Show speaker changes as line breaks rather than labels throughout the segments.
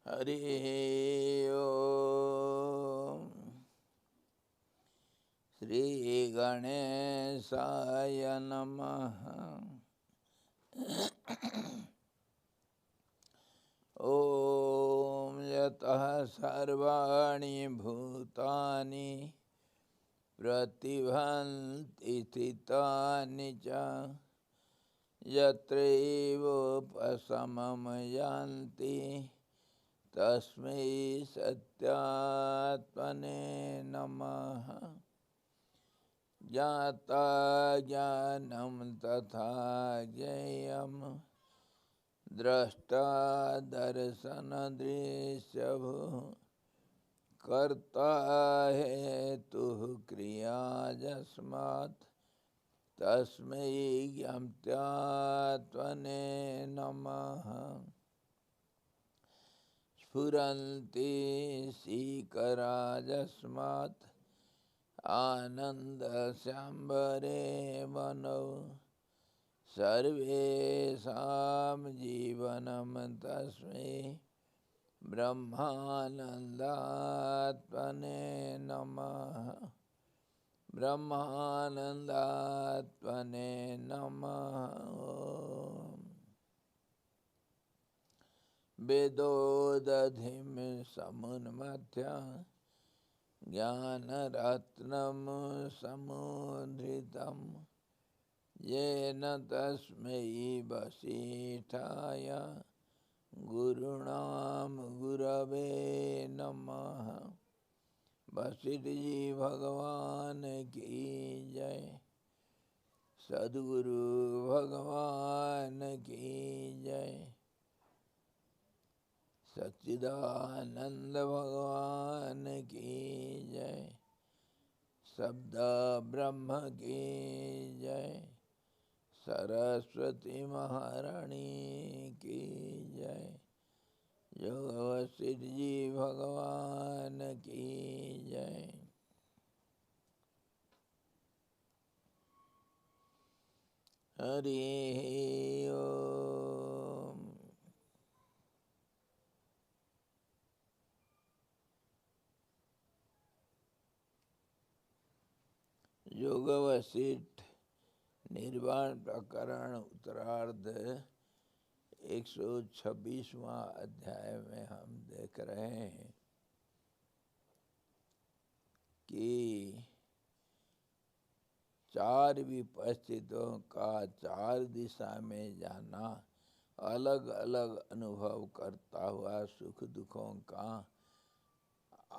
हरि ओम। श्री गणेशाय नमः। ओम यतः सर्वाणि भूतानि प्रतिभान्ति स्थितानि च यत्रैवोपशमं यान्ति तस्मै सत्यात्मने नमः। ज्ञाता ज्ञानं तथा ज्ञेयं द्रष्टा दर्शनदृश्यभूः कर्ता हेतुः क्रिया यस्मात् तस्मै ज्ञात्यात्मने नमः। स्फुरन्ति सीकराजस्मात् आनन्दस्यांबरे वनौ सर्वेषां जीवनं तस्मै ब्रह्मानन्दात्मने नमः। ब्रह्मानन्दात्मने नमः। वेदोदधिं समुन्मथ्य ज्ञानरत्नं समुद्धृतं येन तस्मै वसिष्ठाय गुरुणां गुरवे नमः। वशिष्ठ जी भगवान की जय। सद्गुरु भगवान की जय। सच्चिदानंद भगवान की जय। शब्द ब्रह्म की जय। सरस्वती महारानी की जय। योग वशिष्ठ जी भगवान की जय। हरि ओम। योग वशिष्ठ निर्वाण प्रकरण उत्तरार्ध 126वां अध्याय में हम देख रहे हैं कि चार विपस्थितों का चार दिशा में जाना, अलग अलग अनुभव करता हुआ सुख दुखों का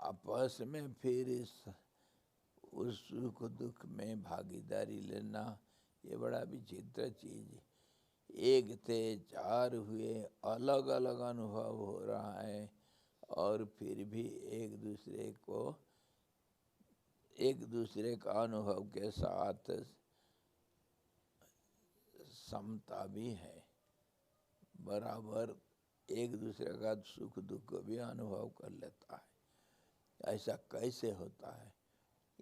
आपस में फिर उस सुख दुख में भागीदारी लेना, ये बड़ा विचित्र चीज है। एक थे चार हुए, अलग अलग अनुभव हो रहा है और फिर भी एक दूसरे का अनुभव के साथ समता भी है, बराबर एक दूसरे का सुख दुख भी अनुभव कर लेता है। ऐसा कैसे होता है,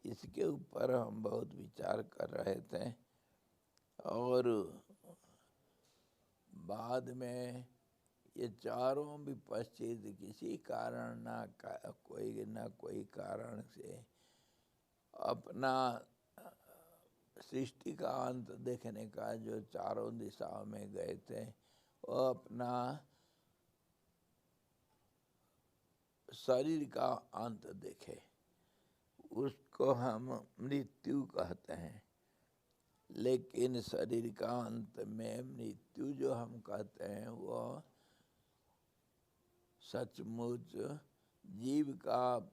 इसके ऊपर हम बहुत विचार कर रहे थे और बाद में ये चारों विपश्चित किसी कारण ना कोई कारण से अपना सृष्टि का अंत देखने का, जो चारों दिशाओं में गए थे, वो अपना शरीर का अंत देखे, उसको हम मृत्यु कहते हैं। लेकिन शरीर का अंत में मृत्यु जो हम कहते हैं वो सचमुच जीव का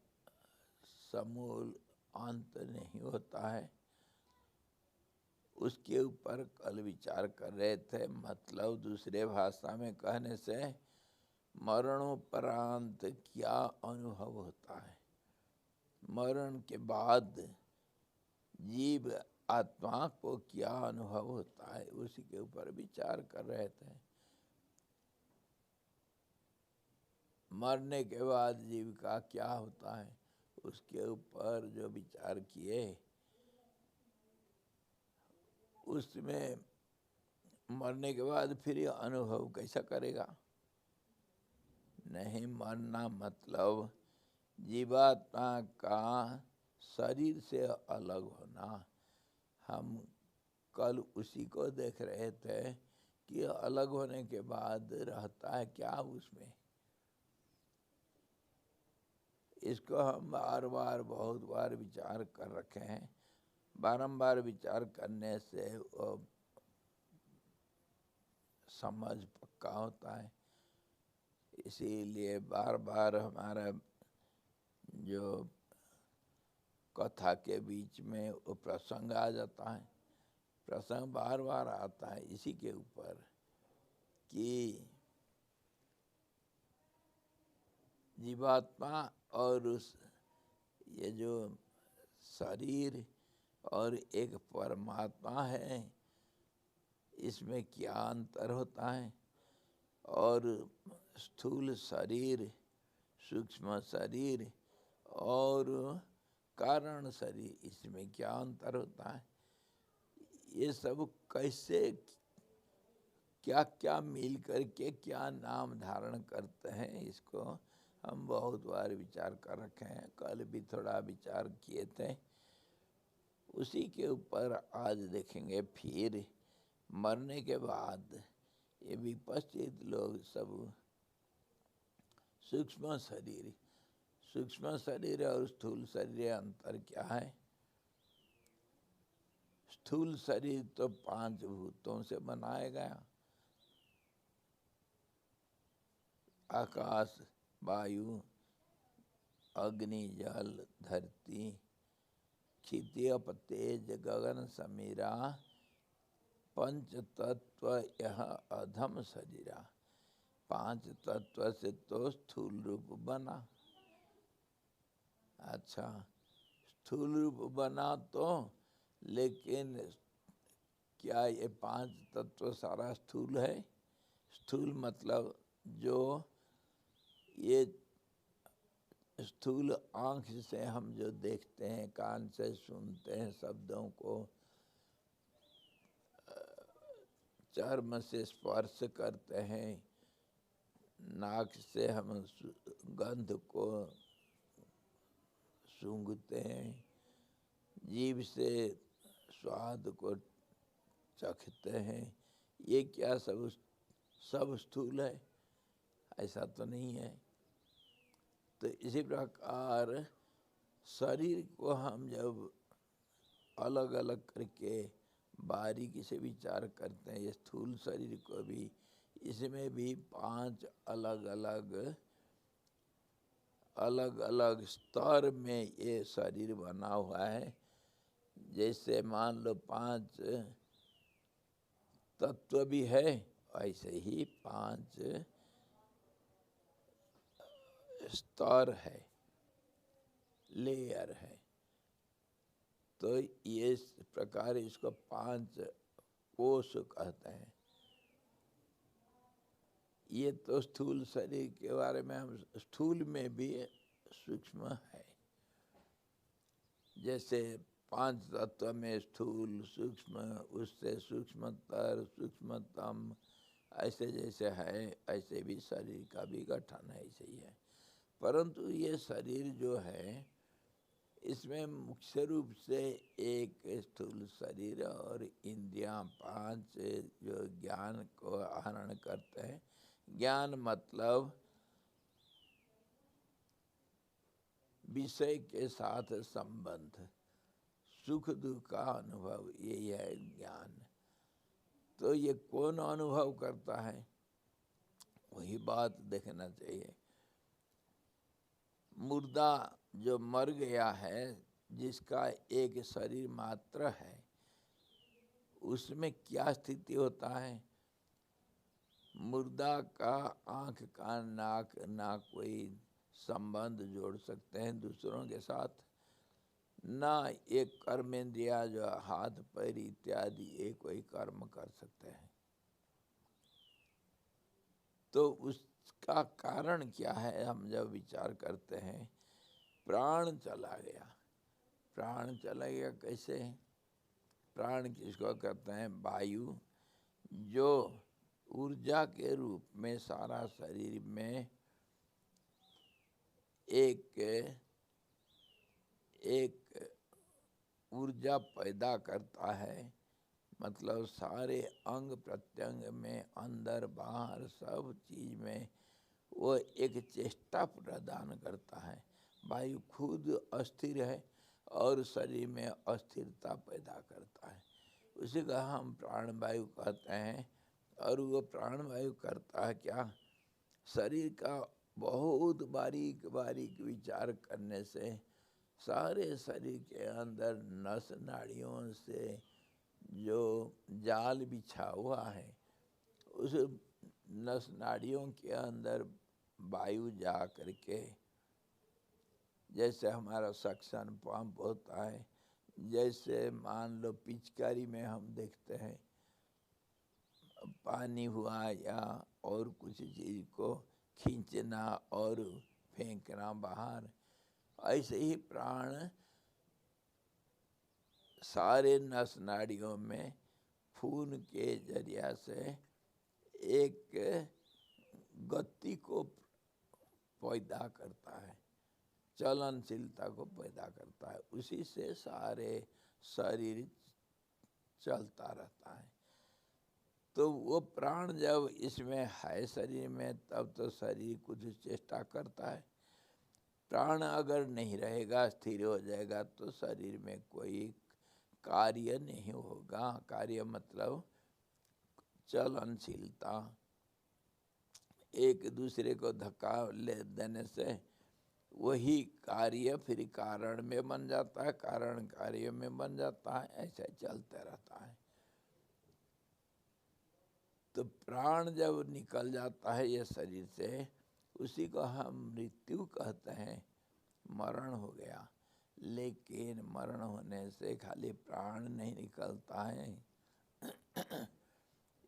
समूल अंत नहीं होता है। उसके ऊपर कल विचार कर रहे थे। मतलब दूसरे भाषा में कहने से मरणोपरांत क्या अनुभव होता है, मरण के बाद जीव आत्मा को क्या अनुभव होता है, उसी के ऊपर विचार कर रहे थे। मरने के बाद जीव का क्या होता है, उसके ऊपर जो विचार किए, उसमें मरने के बाद फिर ये अनुभव कैसा करेगा, नहीं मरना मतलब जीवात्मा का शरीर से अलग होना। हम कल उसी को देख रहे थे कि अलग होने के बाद रहता है क्या उसमें। इसको हम बार बार बहुत बार विचार कर रखे हैं। बारंबार विचार करने से वो समझ पक्का होता है। इसीलिए बार बार हमारा जो कथा के बीच में वो प्रसंग आ जाता है। प्रसंग बार बार आता है इसी के ऊपर कि जीवात्मा और उस ये जो शरीर और एक परमात्मा है, इसमें क्या अंतर होता है, और स्थूल शरीर, सूक्ष्म शरीर और कारण शरीर, इसमें क्या अंतर होता है। ये सब कैसे क्या क्या मिल कर के क्या नाम धारण करते हैं, इसको हम बहुत बार विचार कर रखे हैं। कल भी थोड़ा विचार किए थे। उसी के ऊपर आज देखेंगे। फिर मरने के बाद ये विपश्चित लोग सब सूक्ष्म शरीर और स्थूल शरीर अंतर क्या है। स्थूल शरीर तो 5 भूतों से बनाया गया, आकाश, वायु, अग्नि, जल, धरती, क्षिति, अप, तेज, गगन, समीरा, पंच तत्व, यह अधम शरीरा। 5 तत्व से तो स्थूल रूप बना। अच्छा, स्थूल रूप बना तो, लेकिन क्या ये 5 तत्व सारा स्थूल है। स्थूल मतलब जो ये स्थूल आँख से हम जो देखते हैं, कान से सुनते हैं शब्दों को, चर्म से स्पर्श करते हैं, नाक से हम गंध को सूंघते हैं, जीभ से स्वाद को चखते हैं, ये क्या सब स्थूल है? ऐसा तो नहीं है। तो इसी प्रकार शरीर को हम जब अलग अलग करके बारीकी से विचार करते हैं, ये स्थूल शरीर को भी, इसमें भी 5 अलग अलग स्तर में ये शरीर बना हुआ है। जैसे मान लो 5 तत्व भी है, ऐसे ही 5 स्तर है, लेयर है। तो ये इस प्रकार इसको 5 कोश कहते हैं। ये तो स्थूल शरीर के बारे में। हम स्थूल में भी सूक्ष्म है। जैसे 5 तत्व में स्थूल, सूक्ष्म, उससे सूक्ष्मतर, सूक्ष्मतम, ऐसे जैसे है ऐसे भी शरीर का भी गठन है, ऐसे ही है। परंतु ये शरीर जो है, इसमें मुख्य रूप से एक स्थूल शरीर और इंद्रियां 5 जो ज्ञान को आहरण करते हैं। ज्ञान मतलब विषय के साथ संबंध, सुख दुख का अनुभव, यही है ज्ञान। तो ये कौन अनुभव करता है, वही बात देखना चाहिए। मुर्दा जो मर गया है, जिसका एक शरीर मात्र है, उसमें क्या स्थिति होता है। मुर्दा का आँख, कान, नाक ना कोई संबंध जोड़ सकते हैं दूसरों के साथ, ना एक कर्मेंद्रिया जो हाथ पैर इत्यादि ये कोई कर्म कर सकते हैं। तो उसका कारण क्या है, हम जब विचार करते हैं, प्राण चला गया। प्राण चला गया कैसे? प्राण किसको कहते हैं? वायु, जो ऊर्जा के रूप में सारा शरीर में एक एक ऊर्जा पैदा करता है, मतलब सारे अंग प्रत्यंग में, अंदर बाहर सब चीज में वो एक चेष्टा प्रदान करता है। वायु खुद अस्थिर है और शरीर में अस्थिरता पैदा करता है, उसी का हम प्राण वायु कहते हैं। और वो प्राण वायु करता है क्या? शरीर का बहुत बारीक बारीक विचार करने से सारे शरीर के अंदर नस नाड़ियों से जो जाल बिछा हुआ है, उस नस नाड़ियों के अंदर वायु जा करके, जैसे हमारा सक्शन पंप होता है, जैसे मान लो पिचकारी में हम देखते हैं पानी हुआ या और कुछ चीज़ को खींचना और फेंकना बाहर, ऐसे ही प्राण सारे नस नाड़ियों में खून के जरिया से एक गति को पैदा करता है, चलनशीलता को पैदा करता है, उसी से सारे शरीर चलता रहता है। तो वो प्राण जब इसमें है शरीर में, तब तो शरीर कुछ चेष्टा करता है। प्राण अगर नहीं रहेगा, स्थिर हो जाएगा, तो शरीर में कोई कार्य नहीं होगा। कार्य मतलब चलनशीलता, एक दूसरे को धक्का ले देने से वही कार्य फिर कारण में बन जाता है, कारण कार्य में बन जाता है, ऐसा चलते रहता है। तो प्राण जब निकल जाता है ये शरीर से, उसी को हम मृत्यु कहते हैं, मरण हो गया। लेकिन मरण होने से खाली प्राण नहीं निकलता है।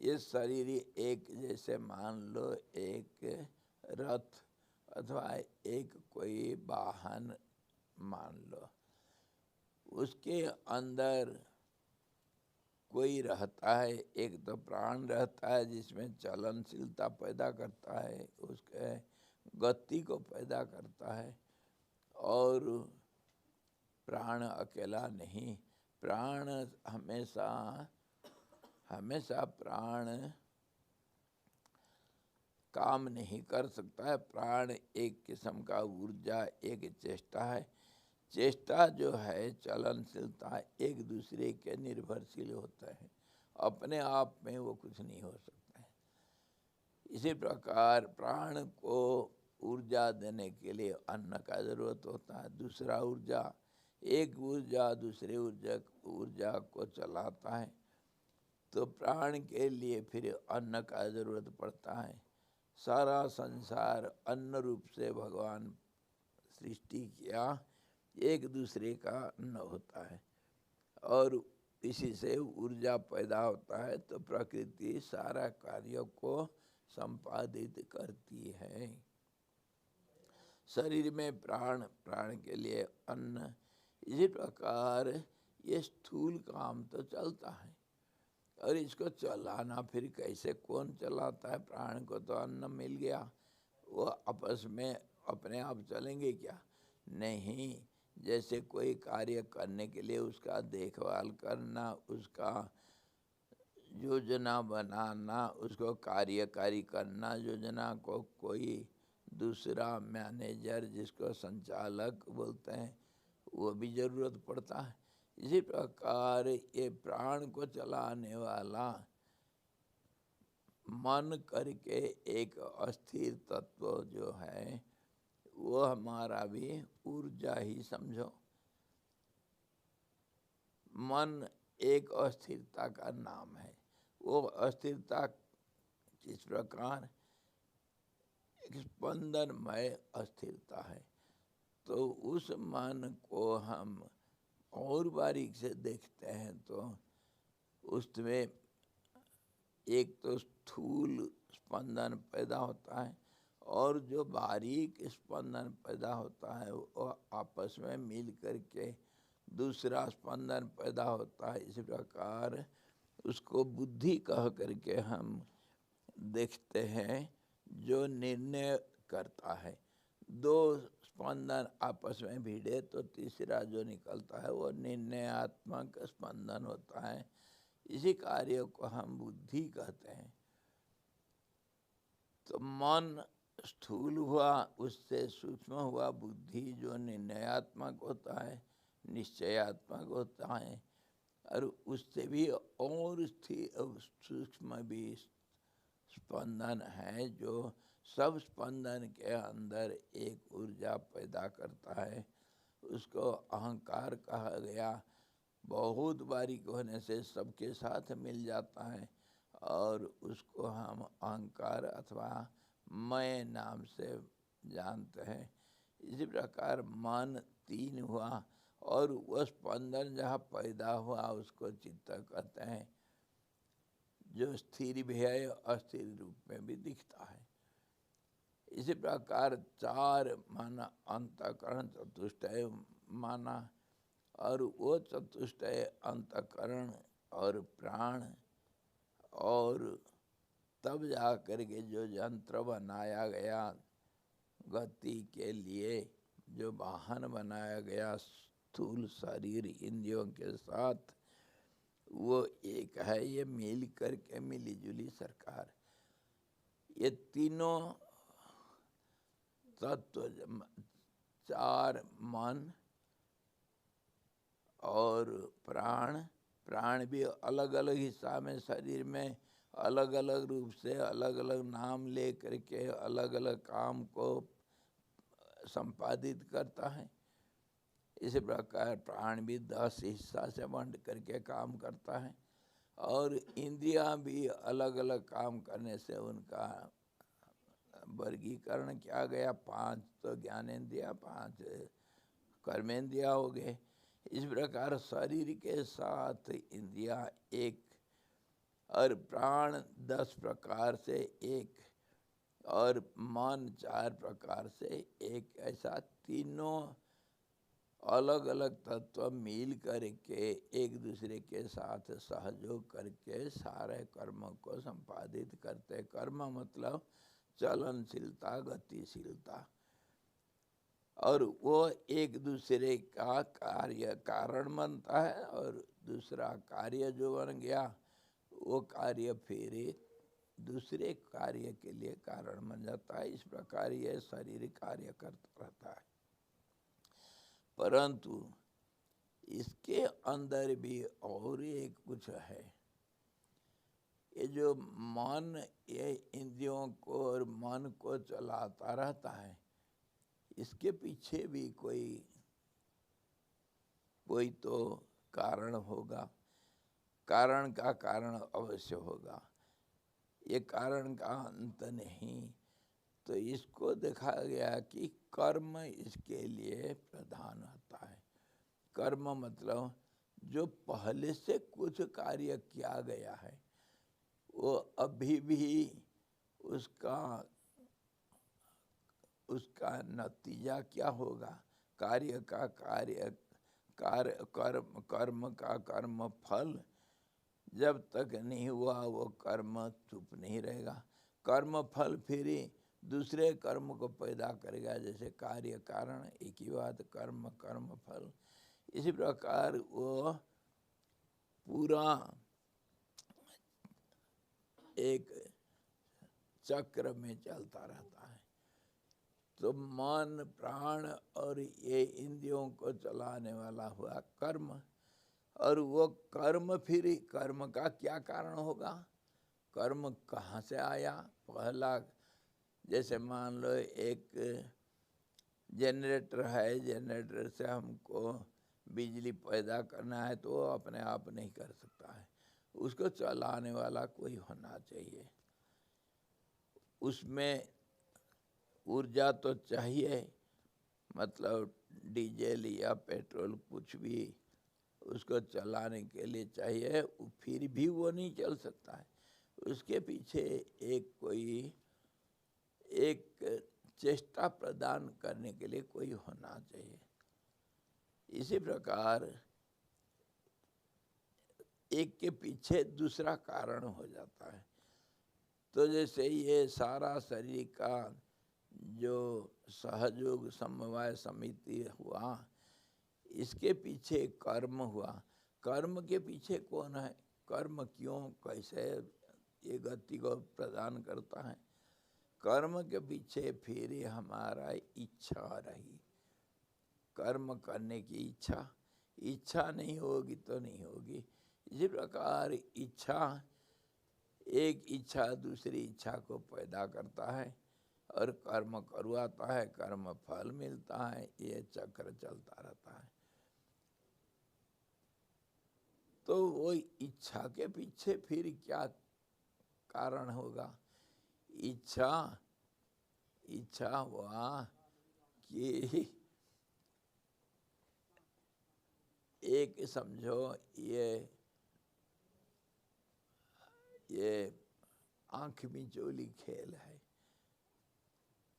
ये शरीर एक, जैसे मान लो एक रथ अथवा एक कोई वाहन मान लो, उसके अंदर कोई रहता है, एक तो प्राण रहता है जिसमें चलनशीलता पैदा करता है, उसके गति को पैदा करता है। और प्राण अकेला नहीं, प्राण हमेशा हमेशा प्राण काम नहीं कर सकता है। प्राण एक किस्म का ऊर्जा, एक चेष्टा है। चेष्टा जो है, चलनशीलता, एक दूसरे के निर्भरशील होता है, अपने आप में वो कुछ नहीं हो सकता है। इसी प्रकार प्राण को ऊर्जा देने के लिए अन्न का जरूरत होता है। दूसरा ऊर्जा, एक ऊर्जा दूसरे ऊर्जा को चलाता है, तो प्राण के लिए फिर अन्न का जरूरत पड़ता है। सारा संसार अन्न रूप से भगवान सृष्टि किया, एक दूसरे का अन्न होता है और इसी से ऊर्जा पैदा होता है। तो प्रकृति सारा कार्यों को संपादित करती है। शरीर में प्राण, प्राण के लिए अन्न, इसी प्रकार ये स्थूल काम तो चलता है और इसको चलाना फिर कैसे, कौन चलाता है? प्राण को तो अन्न मिल गया, वो आपस में अपने आप चलेंगे क्या? नहीं। जैसे कोई कार्य करने के लिए उसका देखभाल करना, उसका योजना बनाना, उसको कार्यकारी करना, योजना को कोई दूसरा मैनेजर, जिसको संचालक बोलते हैं, वो भी जरूरत पड़ता है। इसी प्रकार ये प्राण को चलाने वाला मन करके एक अस्थिर तत्व जो है, वो हमारा भी ऊर्जा ही समझो। मन एक अस्थिरता का नाम है। वो अस्थिरता किस प्रकार? एक स्पंदनमय अस्थिरता है। तो उस मन को हम और बारीक से देखते हैं तो उसमें एक तो स्थूल स्पंदन पैदा होता है और जो बारीक स्पंदन पैदा होता है वो आपस में मिल करके दूसरा स्पंदन पैदा होता है। इसी प्रकार उसको बुद्धि कह करके हम देखते हैं, जो निर्णय करता है। दो स्पंदन आपस में भिड़े तो तीसरा जो निकलता है वो निर्णयात्मक स्पंदन होता है। इसी कार्य को हम बुद्धि कहते हैं। तो मन स्थूल हुआ, उससे सूक्ष्म हुआ बुद्धि, जो निर्णयात्मक होता है, निश्चयात्मक होता है, और उससे भी और सूक्ष्म भी स्पंदन है, जो सब स्पंदन के अंदर एक ऊर्जा पैदा करता है। उसको अहंकार कहा गया। बहुत बारीक होने से सबके साथ मिल जाता है और उसको हम अहंकार अथवा मैं नाम से जानते हैं। इसी प्रकार मन तीन हुआ और वह स्पंदन जहाँ पैदा हुआ उसको चित्त कहते हैं, जो स्थिर भी है अस्थिर रूप में भी दिखता है। इसी प्रकार चार माना अंतःकरण चतुष्टय माना, और वो चतुष्टय अंतःकरण और प्राण, और तब जा कर के जो यंत्र बनाया गया गति के लिए, जो वाहन बनाया गया स्थूल शरीर इंद्रियों के साथ, वो एक है। ये मिल करके मिली जुली सरकार, ये तीनों तत्व, चार मन और प्राण, प्राण भी अलग अलग हिस्सा में शरीर में अलग अलग रूप से अलग अलग नाम ले करके अलग अलग काम को संपादित करता है। इसी प्रकार प्राण भी 10 हिस्सा से बांट करके काम करता है, और इंद्रियां भी अलग अलग काम करने से उनका वर्गीकरण किया गया। 5 तो ज्ञानेंद्रिया, 5 कर्मेंद्रिया हो गए। इस प्रकार शरीर के साथ इंद्रिया एक, और प्राण 10 प्रकार से एक, और मन 4 प्रकार से एक। ऐसा तीनों अलग अलग तत्व मिल करके एक दूसरे के साथ सहयोग करके सारे कर्म को संपादित करते। कर्म मतलब चलनशीलता, गतिशीलता, और वो एक दूसरे का कार्य कारण बनता है, और दूसरा कार्य जो बन गया वो कार्य फिर दूसरे कार्य के लिए कारण बन जाता है। इस प्रकार ये शरीर कार्य करता रहता है। परंतु इसके अंदर भी और एक कुछ है। ये जो मन ये इंद्रियों को और मन को चलाता रहता है, इसके पीछे भी कोई तो कारण होगा। कारण का कारण अवश्य होगा, ये कारण का अंत नहीं। तो इसको देखा गया कि कर्म इसके लिए प्रधान होता है। कर्म मतलब जो पहले से कुछ कार्य किया गया है, वो अभी भी उसका नतीजा क्या होगा। कार्य का कर्म का कर्म फल जब तक नहीं हुआ वो कर्म चुप नहीं रहेगा। कर्म फल फिर दूसरे कर्म को पैदा करेगा। जैसे कार्य कारण एक ही बात, कर्म कर्म फल। इसी प्रकार वो पूरा एक चक्र में चलता रहता है। तो मन, प्राण और ये इंद्रियों को चलाने वाला हुआ कर्म, और वो कर्म फिर कर्म का क्या कारण होगा। कर्म कहाँ से आया। पहला, जैसे मान लो एक जनरेटर है, जनरेटर से हमको बिजली पैदा करना है तो वो अपने आप नहीं कर सकता है, उसको चलाने वाला कोई होना चाहिए। उसमें ऊर्जा तो चाहिए, मतलब डीजल या पेट्रोल कुछ भी उसको चलाने के लिए चाहिए, फिर भी वो नहीं चल सकता है। उसके पीछे एक चेष्टा प्रदान करने के लिए कोई होना चाहिए। इसी प्रकार एक के पीछे दूसरा कारण हो जाता है। तो जैसे ये सारा शरीर का जो सहयोग समवाय समिति हुआ, इसके पीछे कर्म हुआ। कर्म के पीछे कौन है, कर्म क्यों कैसे ये गति को प्रदान करता है? कर्म के पीछे फिर हमारा इच्छा रही, कर्म करने की इच्छा। इच्छा नहीं होगी तो नहीं होगी। इसी प्रकार इच्छा, एक इच्छा दूसरी इच्छा को पैदा करता है और कर्म करवाता है, कर्म फल मिलता है, ये चक्र चलता रहता है। तो वो इच्छा के पीछे फिर क्या कारण होगा? इच्छा हुआ कि एक समझो ये आंख मिचोली खेल है,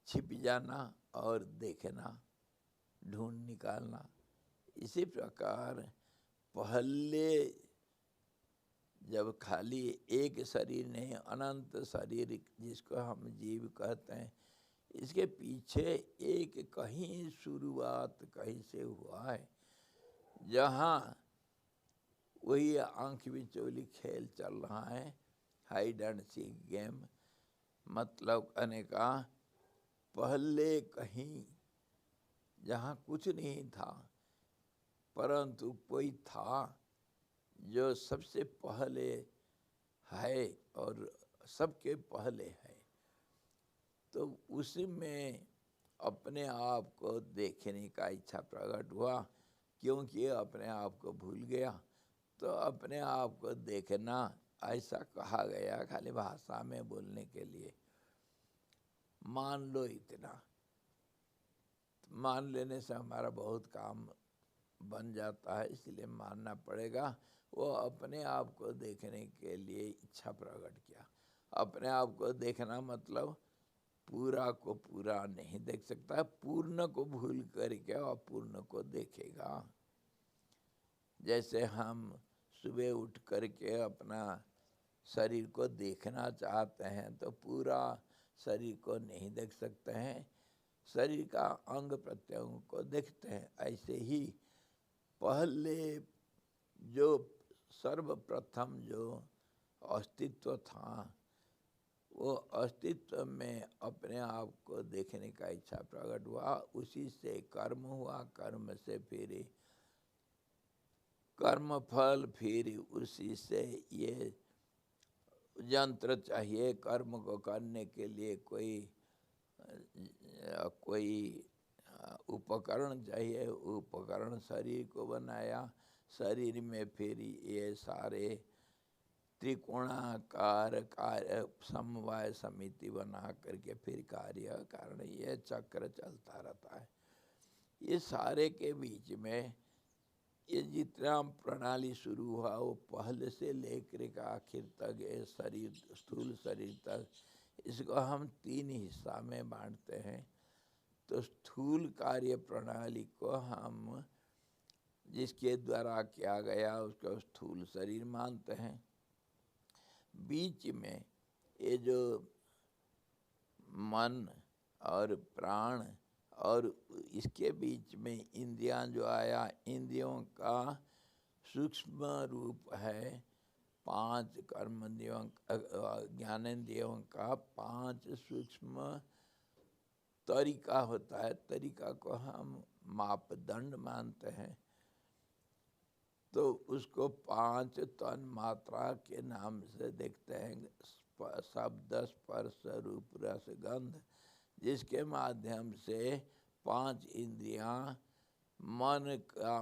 छिप जाना और देखना, ढूंढ निकालना। इसी प्रकार पहले जब खाली एक शरीर नहीं, अनंत शरीर जिसको हम जीव कहते हैं, इसके पीछे एक कहीं शुरुआत कहीं से हुआ है, जहाँ वही आंख बिचौली खेल चल रहा है, हाइड एंड सीक गेम। मतलब कहने का, पहले कहीं जहाँ कुछ नहीं था, परंतु कोई था जो सबसे पहले है और सबके पहले है, तो उसी में अपने आप को देखने का इच्छा प्रकट हुआ। क्योंकि अपने आप को भूल गया, तो अपने आप को देखना ऐसा कहा गया खाली भाषा में बोलने के लिए। मान लो इतना, मान लेने से हमारा बहुत काम बन जाता है, इसलिए मानना पड़ेगा। वो अपने आप को देखने के लिए इच्छा प्रकट किया। अपने आप को देखना मतलब पूरा को पूरा नहीं देख सकता है, पूर्ण को भूल करके अपूर्ण को देखेगा। जैसे हम सुबह उठ करके अपना शरीर को देखना चाहते हैं तो पूरा शरीर को नहीं देख सकते हैं, शरीर का अंग प्रत्यंग को देखते हैं। ऐसे ही पहले जो सर्वप्रथम जो अस्तित्व था, वो अस्तित्व में अपने आप को देखने का इच्छा प्रकट हुआ। उसी से कर्म हुआ, कर्म से फिर कर्म फल, फिर उसी से ये यंत्र चाहिए कर्म को करने के लिए, कोई उपकरण चाहिए। उपकरण शरीर को बनाया, शरीर में फिर ये सारे त्रिकोणाकार कार्य समवाय समिति बना करके फिर कार्य कारण ये चक्र चलता रहता है। ये सारे के बीच में ये जितना प्रणाली शुरू हुआ, वो पहले से लेकर के आखिर तक ये शरीर, स्थूल शरीर तक, इसको हम 3 हिस्सा में बांटते हैं। तो स्थूल कार्य प्रणाली को हम जिसके द्वारा किया गया उसको स्थूल शरीर मानते हैं। बीच में ये जो मन और प्राण और इसके बीच में इंद्रियां जो आया, इंद्रियों का सूक्ष्म रूप है 5 कर्मेंद्रियों, ज्ञानेंद्रियों का 5 सूक्ष्म तरीका होता है। तरीका को हम मापदंड मानते हैं, तो उसको 5 तन मात्रा के नाम से देखते हैं। शब्द, स्पर्श, रूप, रस, गंध, जिसके माध्यम से 5 इंद्रियां मन का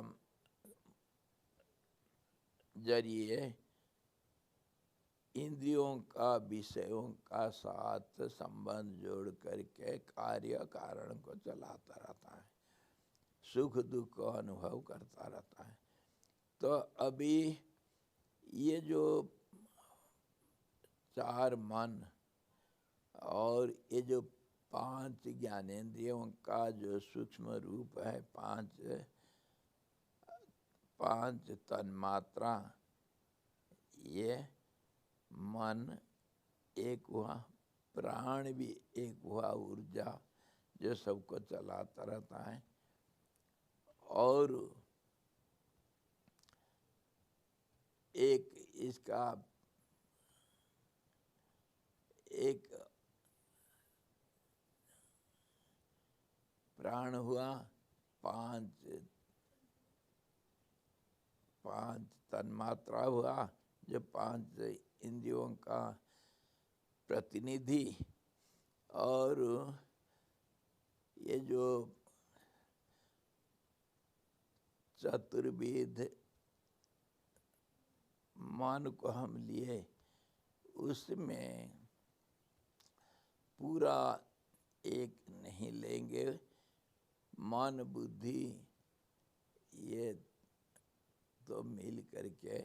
जरिए इंद्रियों का विषयों का साथ संबंध जोड़ करके कार्य कारण को चलाता रहता है, सुख दुख को अनुभव करता रहता है। तो अभी ये जो 4 मन और ये जो 5 ज्ञानेंद्रियों का जो सूक्ष्म रूप है, 5 तन्मात्रा, ये मन एक हुआ, प्राण भी एक हुआ, ऊर्जा, जो सबको चलाता रहता है। और एक इसका एक प्राण हुआ, पांच तन्मात्रा हुआ, जो पांच इंद्रियों का प्रतिनिधि। और ये जो चतुर्वेद मान को हम लिए, उसमें पूरा एक नहीं लेंगे। मन बुद्धि ये तो मिल करके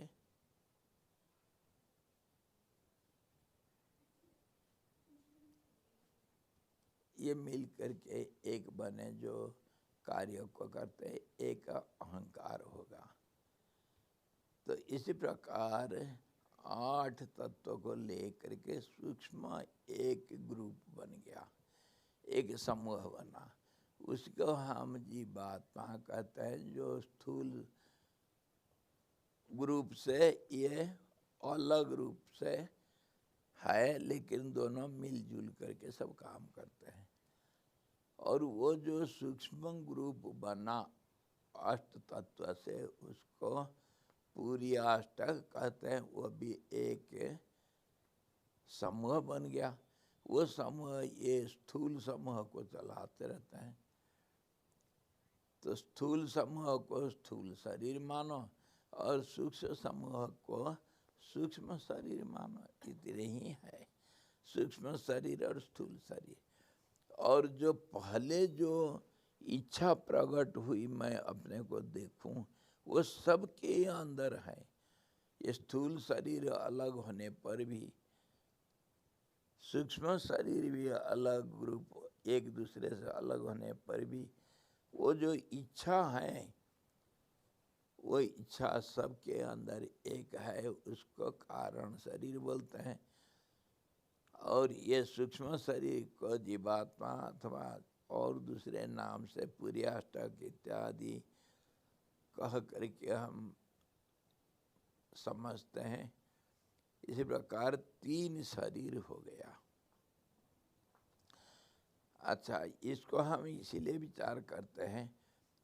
एक बने, जो कार्य को करते एक अहंकार होगा। तो इसी प्रकार 8 तत्वों को लेकर के सूक्ष्म एक ग्रुप बन गया, एक समूह बना। उसको हम जीवात्मा कहते हैं, जो स्थूल ग्रुप से ये अलग रूप से है, लेकिन दोनों मिलजुल करके सब काम करते हैं। और वो जो सूक्ष्म ग्रुप बना 8 तत्व से, उसको पूरी अष्टक कहते हैं। वो भी एक समूह बन गया। वो समूह ये स्थूल समूह को चलाते रहते हैं। तो स्थूल समूह को स्थूल शरीर मानो और सूक्ष्म समूह को सूक्ष्म शरीर मानो। इतने ही है, सूक्ष्म शरीर और स्थूल शरीर। और जो पहले जो इच्छा प्रकट हुई मैं अपने को देखूं, वो सबके अंदर है। ये स्थूल शरीर अलग होने पर भी, सूक्ष्म शरीर भी अलग ग्रुप एक दूसरे से अलग होने पर भी, वो जो इच्छा है, वो इच्छा सबके अंदर एक है। उसको कारण शरीर बोलते हैं। और ये सूक्ष्म शरीर को जीवात्मा अथवा और दूसरे नाम से पुर्याष्टक इत्यादि कह करके हम समझते हैं। इसी प्रकार 3 शरीर हो गया। अच्छा, इसको हम इसीलिए विचार करते हैं,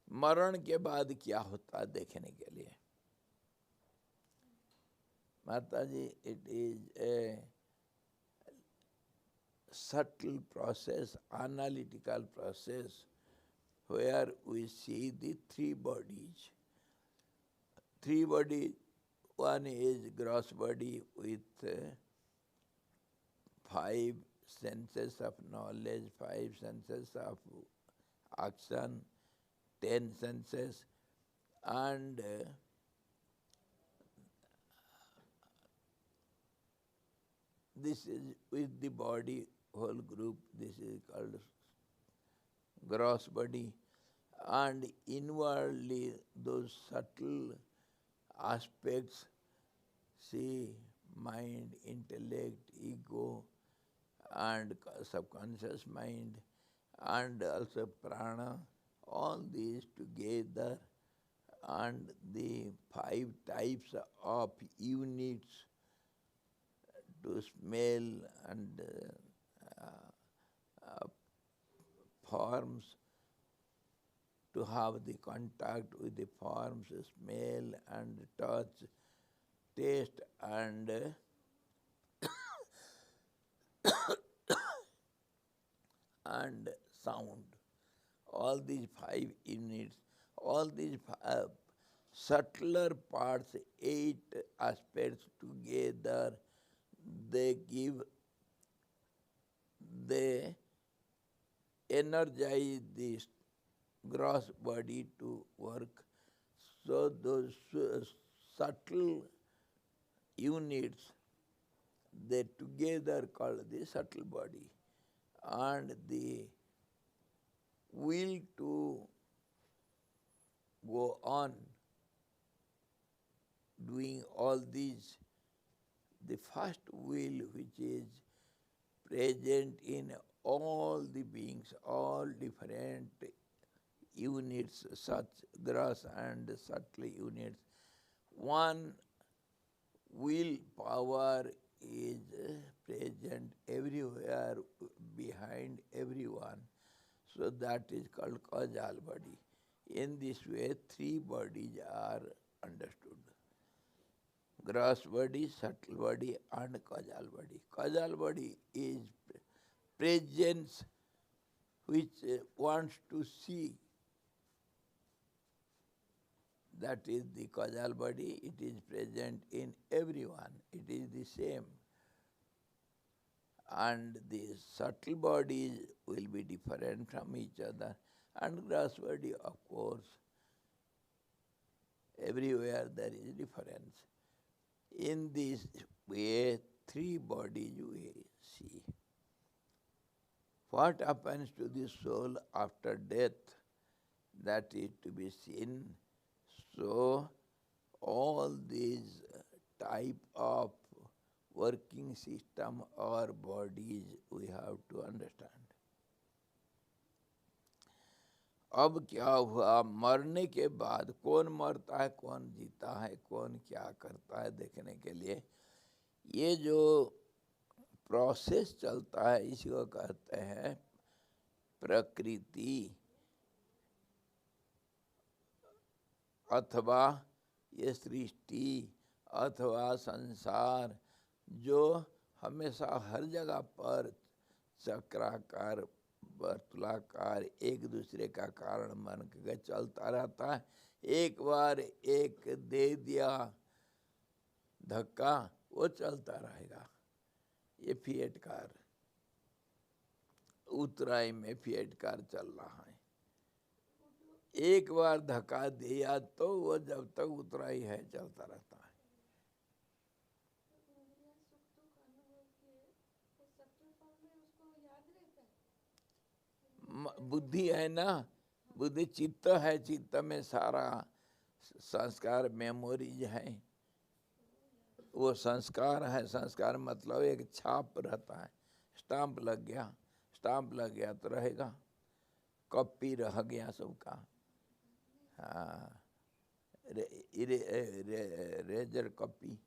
मरण के बाद क्या होता है देखने के लिए। माता जी, it is a subtle process, analytical process, where we see the 3 bodies. 3 bodies, one is gross body with 5 senses of knowledge, 5 senses of action, 10 senses, and this is with the body whole group. This is called gross body. And inwardly those subtle aspects, see, mind, intellect, ego, and subconscious mind, and also prana, all these together, and the 5 types of units to smell and forms, to have the contact with the forms, smell and touch, taste and and sound. All these 5 units, all these subtler parts, 8 aspects together, they energize this gross body to work. So those subtle units, they together call the subtle body. And the will to go on doing all these, the first will which is present in all the beings, all different units, such gross and subtle units, one will power is present everywhere behind everyone. So that is called causal body. In this way, three bodies are understood: gross body, subtle body, and causal body. Causal body is presence which wants to see. That is the causal body. It is present in everyone. It is the same. And the subtle bodies will be different from each other. And gross body, of course, everywhere there is difference. In this way, three bodies we see. What happens to the soul after death? That is to be seen. So, all these type of working system or bodies we have to understand. अब क्या हुआ, मरने के बाद कौन मरता है, कौन जीता है, कौन क्या करता है देखने के लिए ये जो प्रोसेस चलता है इसको कहते हैं प्रकृति अथवा ये सृष्टि अथवा संसार जो हमेशा हर जगह पर चक्राकार वर्तुलाकार एक दूसरे का कारण बन के चलता रहता है। एक बार एक दे दिया धक्का वो चलता रहेगा। ये फिएट कार, उतराई में फिएट कार चल रहा है। एक बार धक्का दिया तो वो जब तक उतराई है चलता रहता है। बुद्धि है ना, बुद्धि चित्त है, चित्त में सारा संस्कार मेमोरीज है, वो संस्कार है। संस्कार मतलब एक छाप रहता है, स्टाम्प लग गया, स्टाम्प लग गया तो रहेगा, कॉपी रह गया सबका। हाँ, रेजर कॉपी,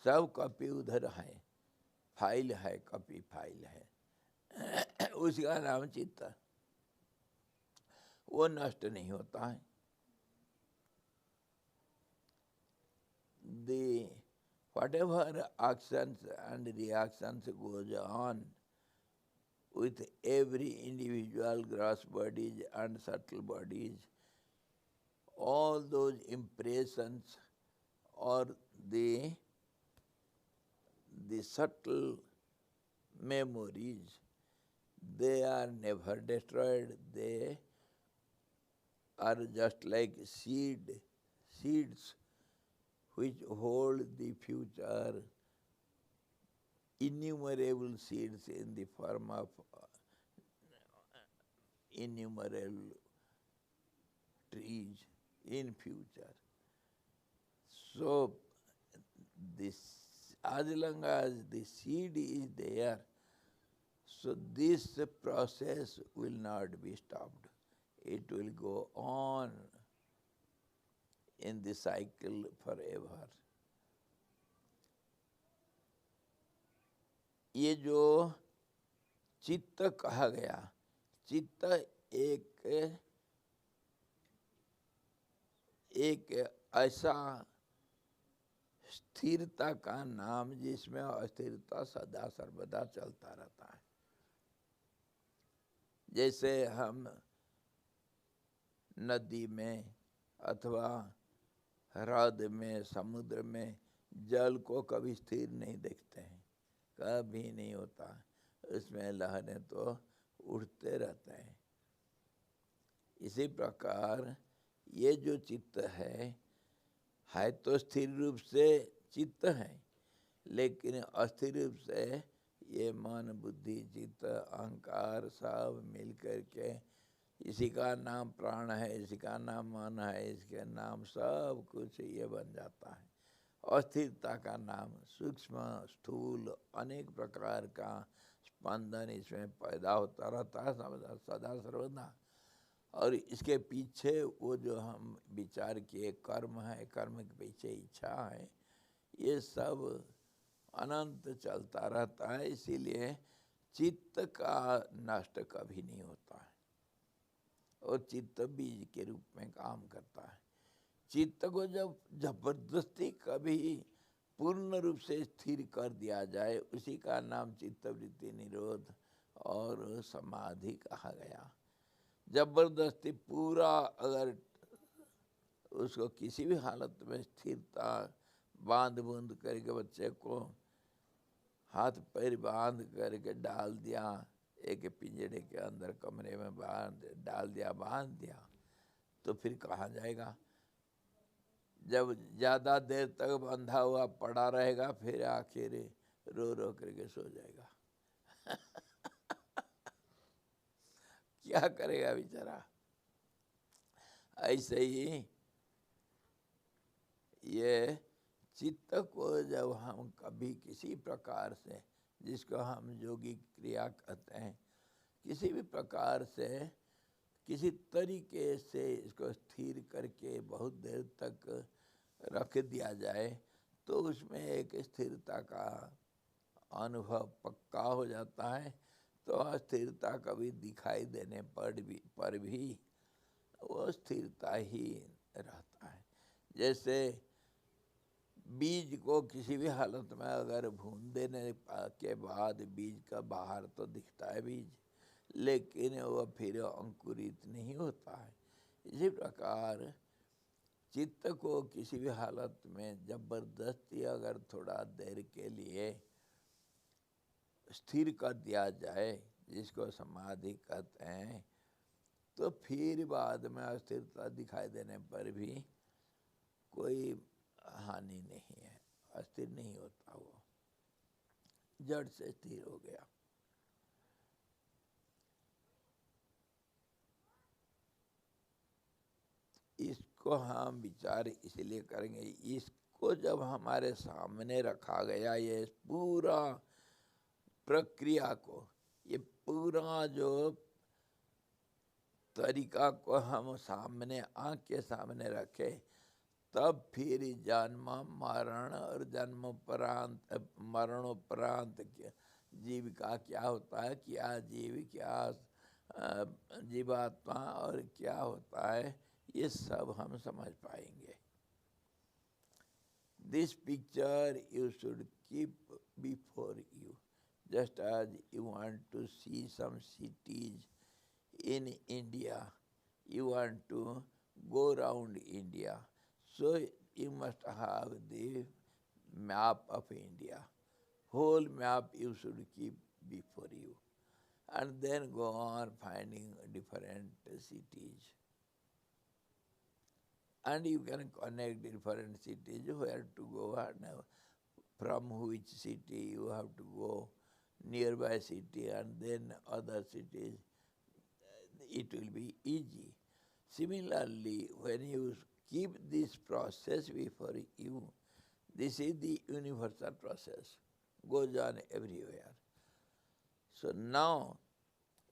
सब कॉपी उधर है, फाइल है, कॉपी फाइल है, उसका नाम चित्त। वो नष्ट नहीं होता है। The whatever actions and reactions goes on with every individual gross bodies and subtle bodies, all those impressions or the subtle memories, they are never destroyed. They are just like seeds which hold the future, innumerable seeds in the form of innumerable trees in future. So, this, as long as the seed is there, so this process will not be stopped. It will go on in the cycle forever. ये जो चित्त कहा गया, चित्त एक ऐसा स्थिरता का नाम जिसमें अस्थिरता सदा सर्वदा चलता रहता है। जैसे हम नदी में अथवा ह्रद में, समुद्र में जल को कभी स्थिर नहीं देखते हैं, कभी नहीं होता, उसमें लहरें तो उठते रहते हैं। इसी प्रकार ये जो चित्त है तो स्थिर रूप से चित्त है, लेकिन अस्थिर रूप से ये मन बुद्धि चित्त अहंकार सब मिल कर के इसी का नाम प्राण है, इसी का नाम मन है, इसके नाम सब कुछ ये बन जाता है। अस्थिरता का नाम सूक्ष्म स्थूल अनेक प्रकार का स्पंदन इसमें पैदा होता रहता है सदा सर्वदा। और इसके पीछे वो जो हम विचार किए कर्म है, कर्म के पीछे इच्छा है, ये सब अनंत चलता रहता है। इसीलिए चित्त का नष्ट कभी नहीं होता है और चित्त बीज के रूप में काम करता है। चित्त को जब जबरदस्ती कभी पूर्ण रूप से स्थिर कर दिया जाए, उसी का नाम चित्तवृत्ति निरोध और समाधि कहा गया। जबरदस्ती पूरा अगर उसको किसी भी हालत में स्थिरता बांध बूंद करके बच्चे को हाथ पैर बांध करके डाल दिया, एक पिंजरे के अंदर कमरे में डाल दिया, बांध दिया, तो फिर कहाँ जाएगा? जब ज़्यादा देर तक बंधा हुआ पड़ा रहेगा, फिर आखिर रो रो करके सो जाएगा। क्या करेगा बेचारा? ऐसे ही ये चित्त को जब हम कभी किसी प्रकार से, जिसको हम योगी क्रिया कहते हैं, किसी भी प्रकार से किसी तरीके से इसको स्थिर करके बहुत देर तक रख दिया जाए, तो उसमें एक स्थिरता का अनुभव पक्का हो जाता है। तो अस्थिरता कभी दिखाई देने पर भी वो स्थिरता ही रहता है। जैसे बीज को किसी भी हालत में अगर भून देने के बाद बीज का बाहर तो दिखता है बीज, लेकिन वह फिर अंकुरित नहीं होता है। इसी प्रकार चित्त को किसी भी हालत में जबरदस्ती अगर थोड़ा देर के लिए स्थिर कर दिया जाए, जिसको समाधि कहते हैं, तो फिर बाद में अस्थिरता दिखाई देने पर भी कोई हानि नहीं है, अस्थिर नहीं होता, वो जड़ से स्थिर हो गया। इसको हम विचार इसलिए करेंगे, इसको जब हमारे सामने रखा गया, ये पूरा प्रक्रिया को, ये पूरा जो तरीका को हम सामने आँख के सामने रखे, तब फिर जन्म मरण और जन्मोपरांत मरणोपरांत जीव का क्या होता है, क्या जीव, क्या जीवात्मा और क्या होता है, ये सब हम समझ पाएंगे। This picture you should keep before you, just as you want to see some cities in India, you want to go around India, so you must have the map of India. Whole map you should keep before you, and then go on finding different cities. And you can connect different cities, where to go and from which city you have to go, nearby city and then other cities. It will be easy. Similarly, when you keep this process before you, this is the universal process, goes on everywhere. So now,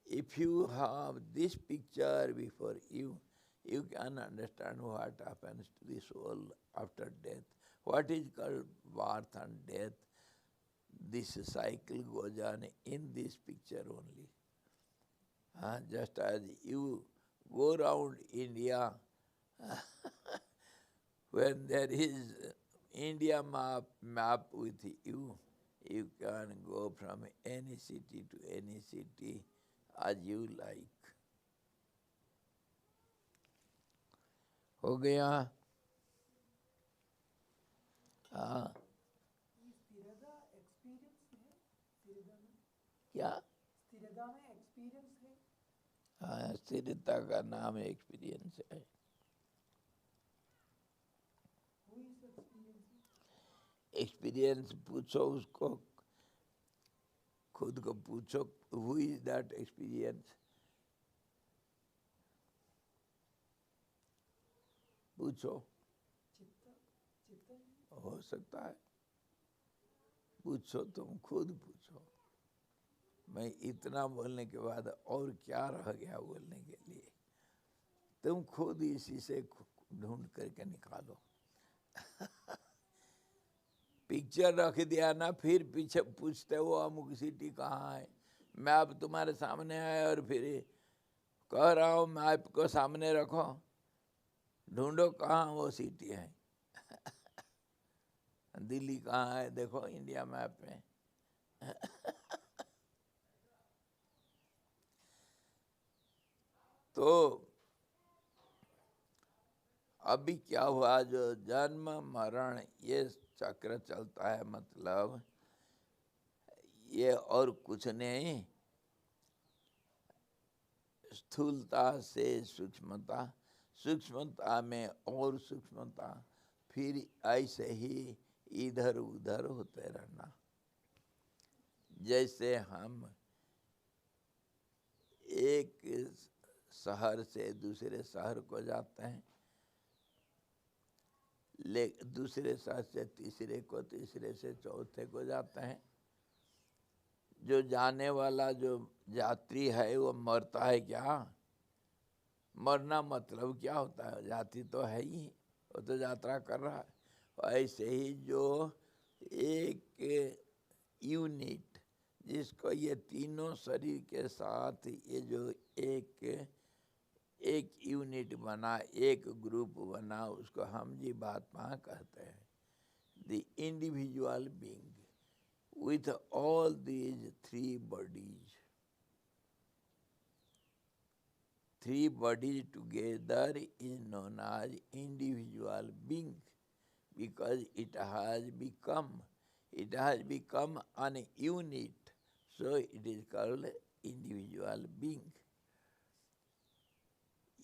if you have this picture before you, you can understand what happens to the soul after death, what is called birth and death. This cycle goes on in this picture only. Just as you go around India, when there is India map with you, you can go from any city to any city as you like. हो गया? हाँ,
स्थिरता experience है, स्थिरता में
क्या?
स्थिरता में एक्सपीरियंस है।
हाँ, स्थिरता का नाम एक्सपीरियंस है।
Who is experience?
एक्सपीरियंस पूछो उसको, खुद को पूछो, हु इज दैट एक्सपीरियंस? पूछो।
चित्त
हो सकता है, पूछो, तुम खुद पूछो। मैं इतना बोलने के बाद और क्या रह गया बोलने के लिए? तुम खुद इसी से ढूंढ करके निकालो। पिक्चर रख दिया ना, फिर पीछे पूछते हो अमुक सिटी कहाँ है। मैप तुम्हारे सामने है और फिर कह रहा हूँ मैप को सामने रखो, ढूंढो कहाँ वो सिटी है। दिल्ली कहाँ है देखो इंडिया मैप में। तो अभी क्या हुआ, जो जन्म मरण ये चक्र चलता है, मतलब ये और कुछ नहीं, स्थूलता से सूक्ष्मता, सूक्ष्मता में और सूक्ष्मता, फिर ऐसे ही इधर उधर होते रहना। जैसे हम एक शहर से दूसरे शहर को जाते हैं, ले दूसरे शहर से तीसरे को, तीसरे से चौथे को जाते हैं। जो जाने वाला जो यात्री है वो मरता है क्या? मरना मतलब क्या होता है? यात्री तो है ही, वो तो यात्रा कर रहा है। ऐसे ही जो एक यूनिट, जिसको ये तीनों शरीर के साथ ये जो एक यूनिट बना, एक ग्रुप बना, उसको हम जीवात्मा कहते हैं। The individual being with all these three bodies together is known as individual being, because it has become an unit, so it is called individual being.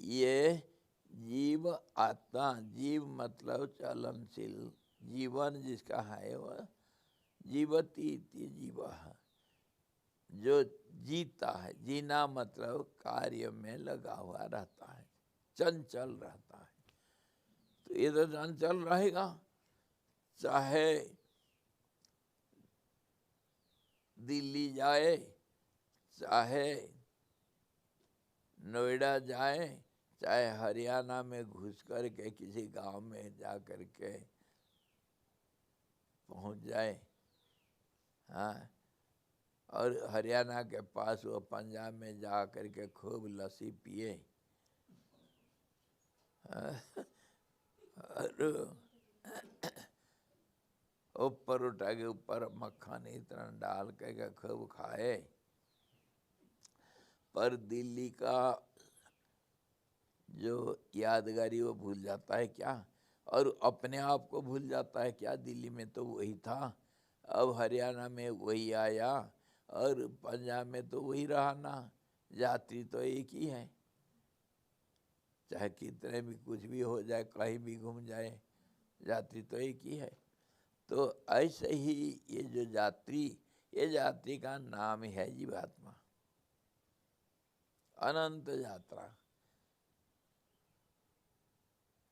ये जीव आत्मा, जीव मतलब चलनशील, जीवन जिसका है वह जीवती इति जीवः, जो जीता है। जीना मतलब कार्य में लगा हुआ रहता है, चंचल रहता है। तो ये तो चंचल रहेगा, चाहे दिल्ली जाए, चाहे नोएडा जाए, चाहे हरियाणा में घुस कर के किसी गांव में जा कर के पहुंच जाए, हाँ, और हरियाणा के पास वो पंजाब में जा कर के खूब लस्सी पिए, और वो परोठा के ऊपर मक्खन इतना डाल के खूब खाए, पर दिल्ली का जो यादगारी वो भूल जाता है क्या? और अपने आप को भूल जाता है क्या? दिल्ली में तो वही था, अब हरियाणा में वही आया, और पंजाब में तो वही रहा ना। यात्री तो एक ही है, चाहे कितने भी कुछ भी हो जाए, कहीं भी घूम जाए, यात्री तो एक ही है। तो ऐसे ही ये जो यात्री, ये यात्री का नाम है जीवात्मा। अनंत यात्रा।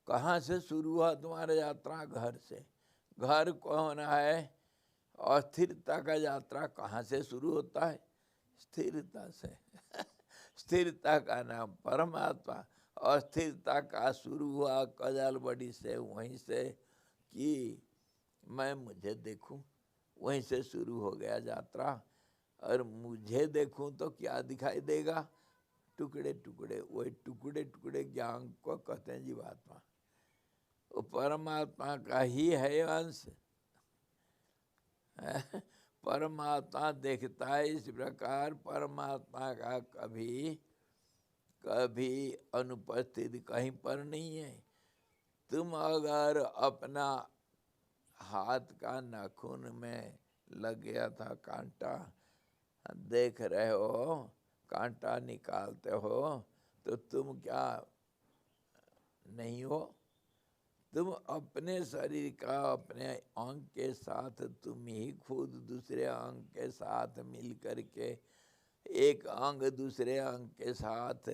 कहाँ से शुरू हुआ तुम्हारा यात्रा? घर से। घर कौन है? अस्थिरता का यात्रा कहाँ से शुरू होता है? स्थिरता से। स्थिरता का नाम परमात्मा। अस्थिरता का शुरू हुआ कजाल बड़ी से, वहीं से कि मैं मुझे देखूं, वहीं से शुरू हो गया यात्रा। और मुझे देखूं तो क्या दिखाई देगा? टुकड़े टुकड़े, वही टुकड़े टुकड़े ज्ञान को कहते हैं जीवात्मा। वो परमात्मा का ही है अंश। परमात्मा देखता है इस प्रकार, परमात्मा का कभी कभी अनुपस्थिति कहीं पर नहीं है। तुम अगर अपना हाथ का नाखून में लग गया था कांटा, देख रहे हो, कांटा निकालते हो, तो तुम क्या नहीं हो? तुम अपने शरीर का अपने अंग के साथ, तुम ही खुद दूसरे अंग के साथ मिल कर के एक अंग दूसरे अंग के साथ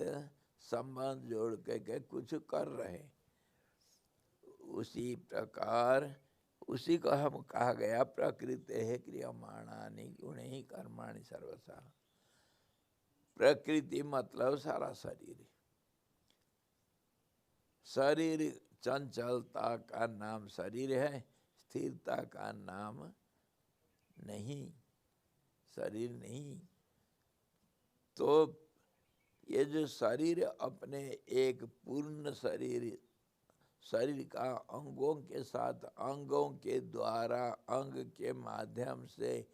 संबंध जोड़ के कुछ कर रहे। उसी प्रकार उसी को हम कहा गया प्रकृति है क्रियमाणानि गुणैः कर्माणि सर्वशः। प्रकृति मतलब सारा शरीर। शरीर चंचलता का नाम शरीर है, स्थिरता का नाम नहीं, शरीर नहीं। तो ये जो शरीर अपने एक पूर्ण शरीर, शरीर का अंगों के साथ, अंगों के द्वारा, अंग के माध्यम से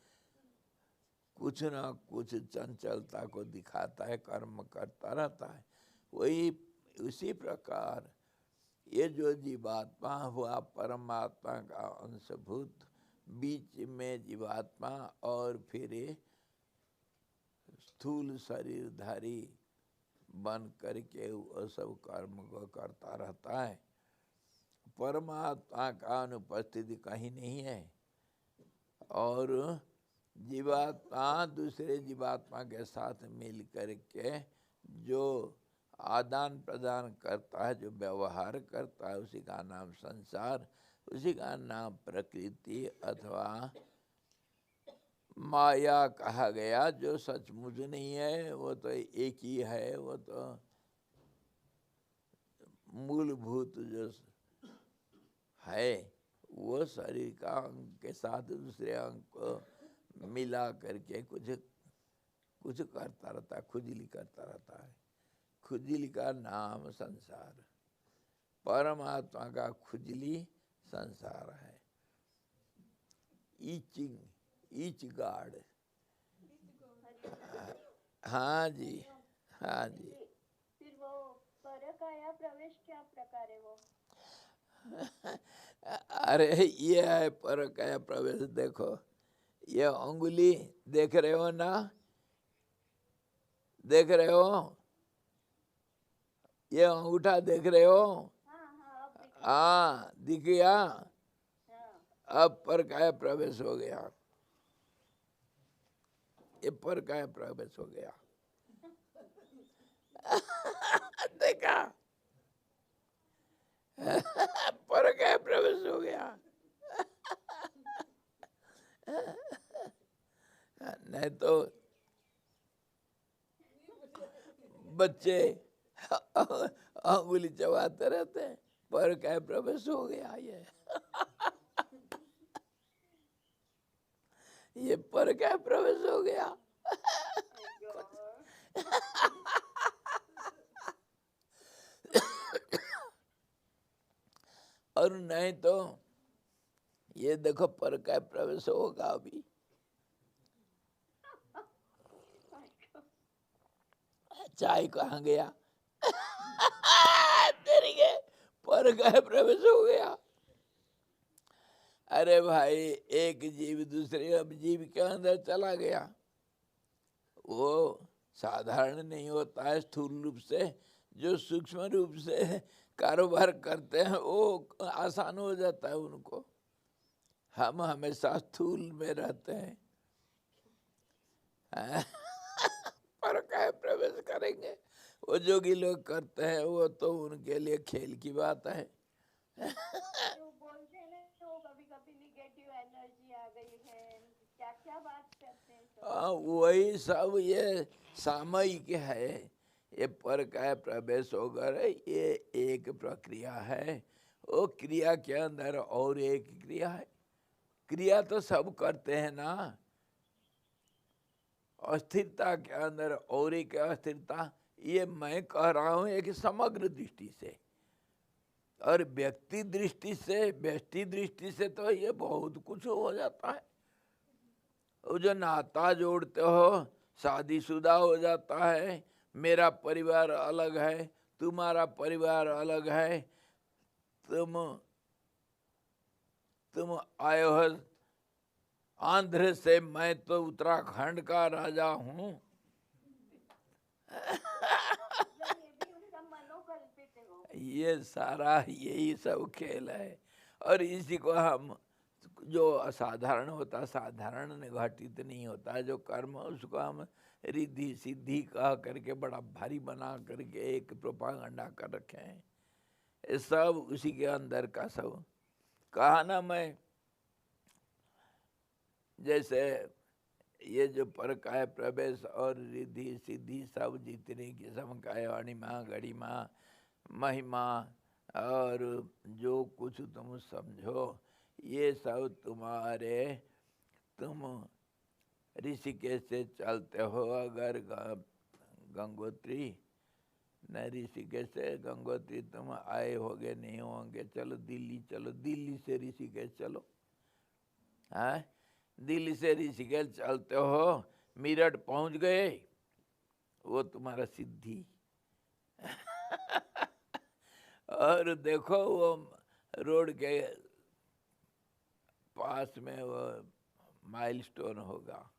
कुछ ना कुछ चंचलता को दिखाता है, कर्म करता रहता है। वही उसी प्रकार ये जो जीवात्मा हुआ परमात्मा का अंशभूत, बीच में जीवात्मा और फिर स्थूल शरीरधारी बन करके वो सब कर्म को करता रहता है। परमात्मा का अनुपस्थिति कहीं नहीं है, और जीवात्मा दूसरे जीवात्मा के साथ मिल करके जो आदान प्रदान करता है, जो व्यवहार करता है, उसी का नाम संसार, उसी का नाम प्रकृति अथवा माया कहा गया। जो सचमुच नहीं है वो तो एक ही है, वो तो मूलभूत जो है वो शरीर का अंग के साथ दूसरे अंग को मिला करके कुछ करता रहता है, खुजली करता रहता है। खुजली का नाम संसार, परमात्मा का खुजली संसार है। Itching, each guard. हाँ जी, हाँ जी।
फिर वो परकाया प्रवेश क्या प्रकार है वो?
अरे ये है परकाया प्रवेश। देखो ये अंगुली देख रहे हो ना, देख रहे हो, ये अंगूठा देख रहे हो? हाँ दिख गया। अब परकाया प्रवेश हो गया, ये परकाया प्रवेश हो गया। देखा, परकाया प्रवेश हो गया। नहीं तो बच्चे अंगुली चबाते रहते हैं, परकाया प्रवेश हो गया। ये परकाया प्रवेश हो गया। और नहीं तो ये देखो परकाया प्रवेश होगा अभी। चाय कहाँ गया? तेरी के परकाया प्रवेश हो गया। अरे भाई, एक जीव दूसरे अब जीव के अंदर चला गया, वो साधारण नहीं होता है। स्थूल रूप से जो सूक्ष्म रूप से कारोबार करते हैं वो आसान हो जाता है उनको। हम हमेशा स्थूल में रहते हैं। परकाया प्रवेश करेंगे वो जोगी लोग करते हैं, वो तो उनके लिए खेल की बात है।
जो बोलते हैं ना, तो कभी-कभी निगेटिव एनर्जी आ गई है, क्या-क्या बात करते हैं सब।
वही सब ये सामयिक है। ये परकाया प्रवेश होकर ये एक प्रक्रिया है, वो क्रिया के अंदर और एक क्रिया है। क्रिया तो सब करते हैं ना, अस्थिरता के अंदर और एक अस्थिरता। ये मैं कह रहा हूँ एक समग्र दृष्टि से, और व्यक्ति दृष्टि से, व्यष्टि दृष्टि से तो ये बहुत कुछ हो जाता है। वो जो नाता जोड़ते हो, शादीशुदा हो जाता है, मेरा परिवार अलग है, तुम्हारा परिवार अलग है, तुम आए हो आंध्र से, मैं तो उत्तराखंड का राजा हूँ। ये सारा यही सब खेल है। और इसी को हम, जो असाधारण होता साधारण घटित नहीं होता, जो कर्म उसको हम रिद्धि सिद्धि कह करके बड़ा भारी बना करके एक प्रोपागंडा कर रखे हैं। ये सब उसी के अंदर का सब। कहा ना मैं, जैसे ये जो परकाय प्रवेश और रिद्धि सिद्धि सब जितने किस्म का है, अणिमा गरिमा महिमा और जो कुछ तुम समझो, ये सब तुम्हारे, तुम ऋषिकेश से चलते हो अगर गंगोत्री, न ऋषिकेश से गंगोत्री तुम आए होगे नहीं होंगे, चलो दिल्ली चलो, दिल्ली से ऋषिकेश चलो। हाँ, दिल्ली से ऋषिकेश चलते हो, मेरठ पहुंच गए, वो तुम्हारा सिद्धि। और देखो वो रोड के पास में वो माइलस्टोन होगा,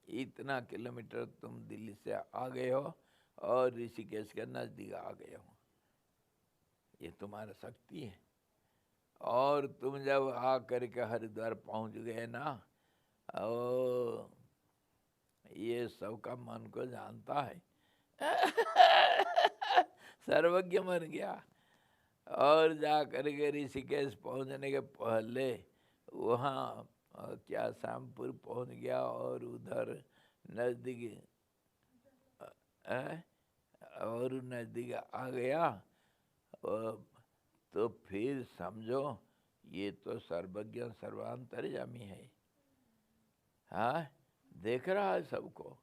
इतना किलोमीटर तुम दिल्ली से आ गए हो और ऋषिकेश के नज़दीक आ गए हो, ये तुम्हारा शक्ति है। और तुम जब आ करके हरिद्वार पहुंच गए ना, ओ ये सबका मन को जानता है। सर्वज्ञ बन गया। और जा करके ऋषिकेश पहुंचने के पहले वहाँ क्या शामपुर पहुंच गया और उधर नज़दीक और नज़दीक आ गया, तो फिर समझो ये तो सर्वज्ञ सर्वांतर्यामी है। हाँ, देख रहा है सबको।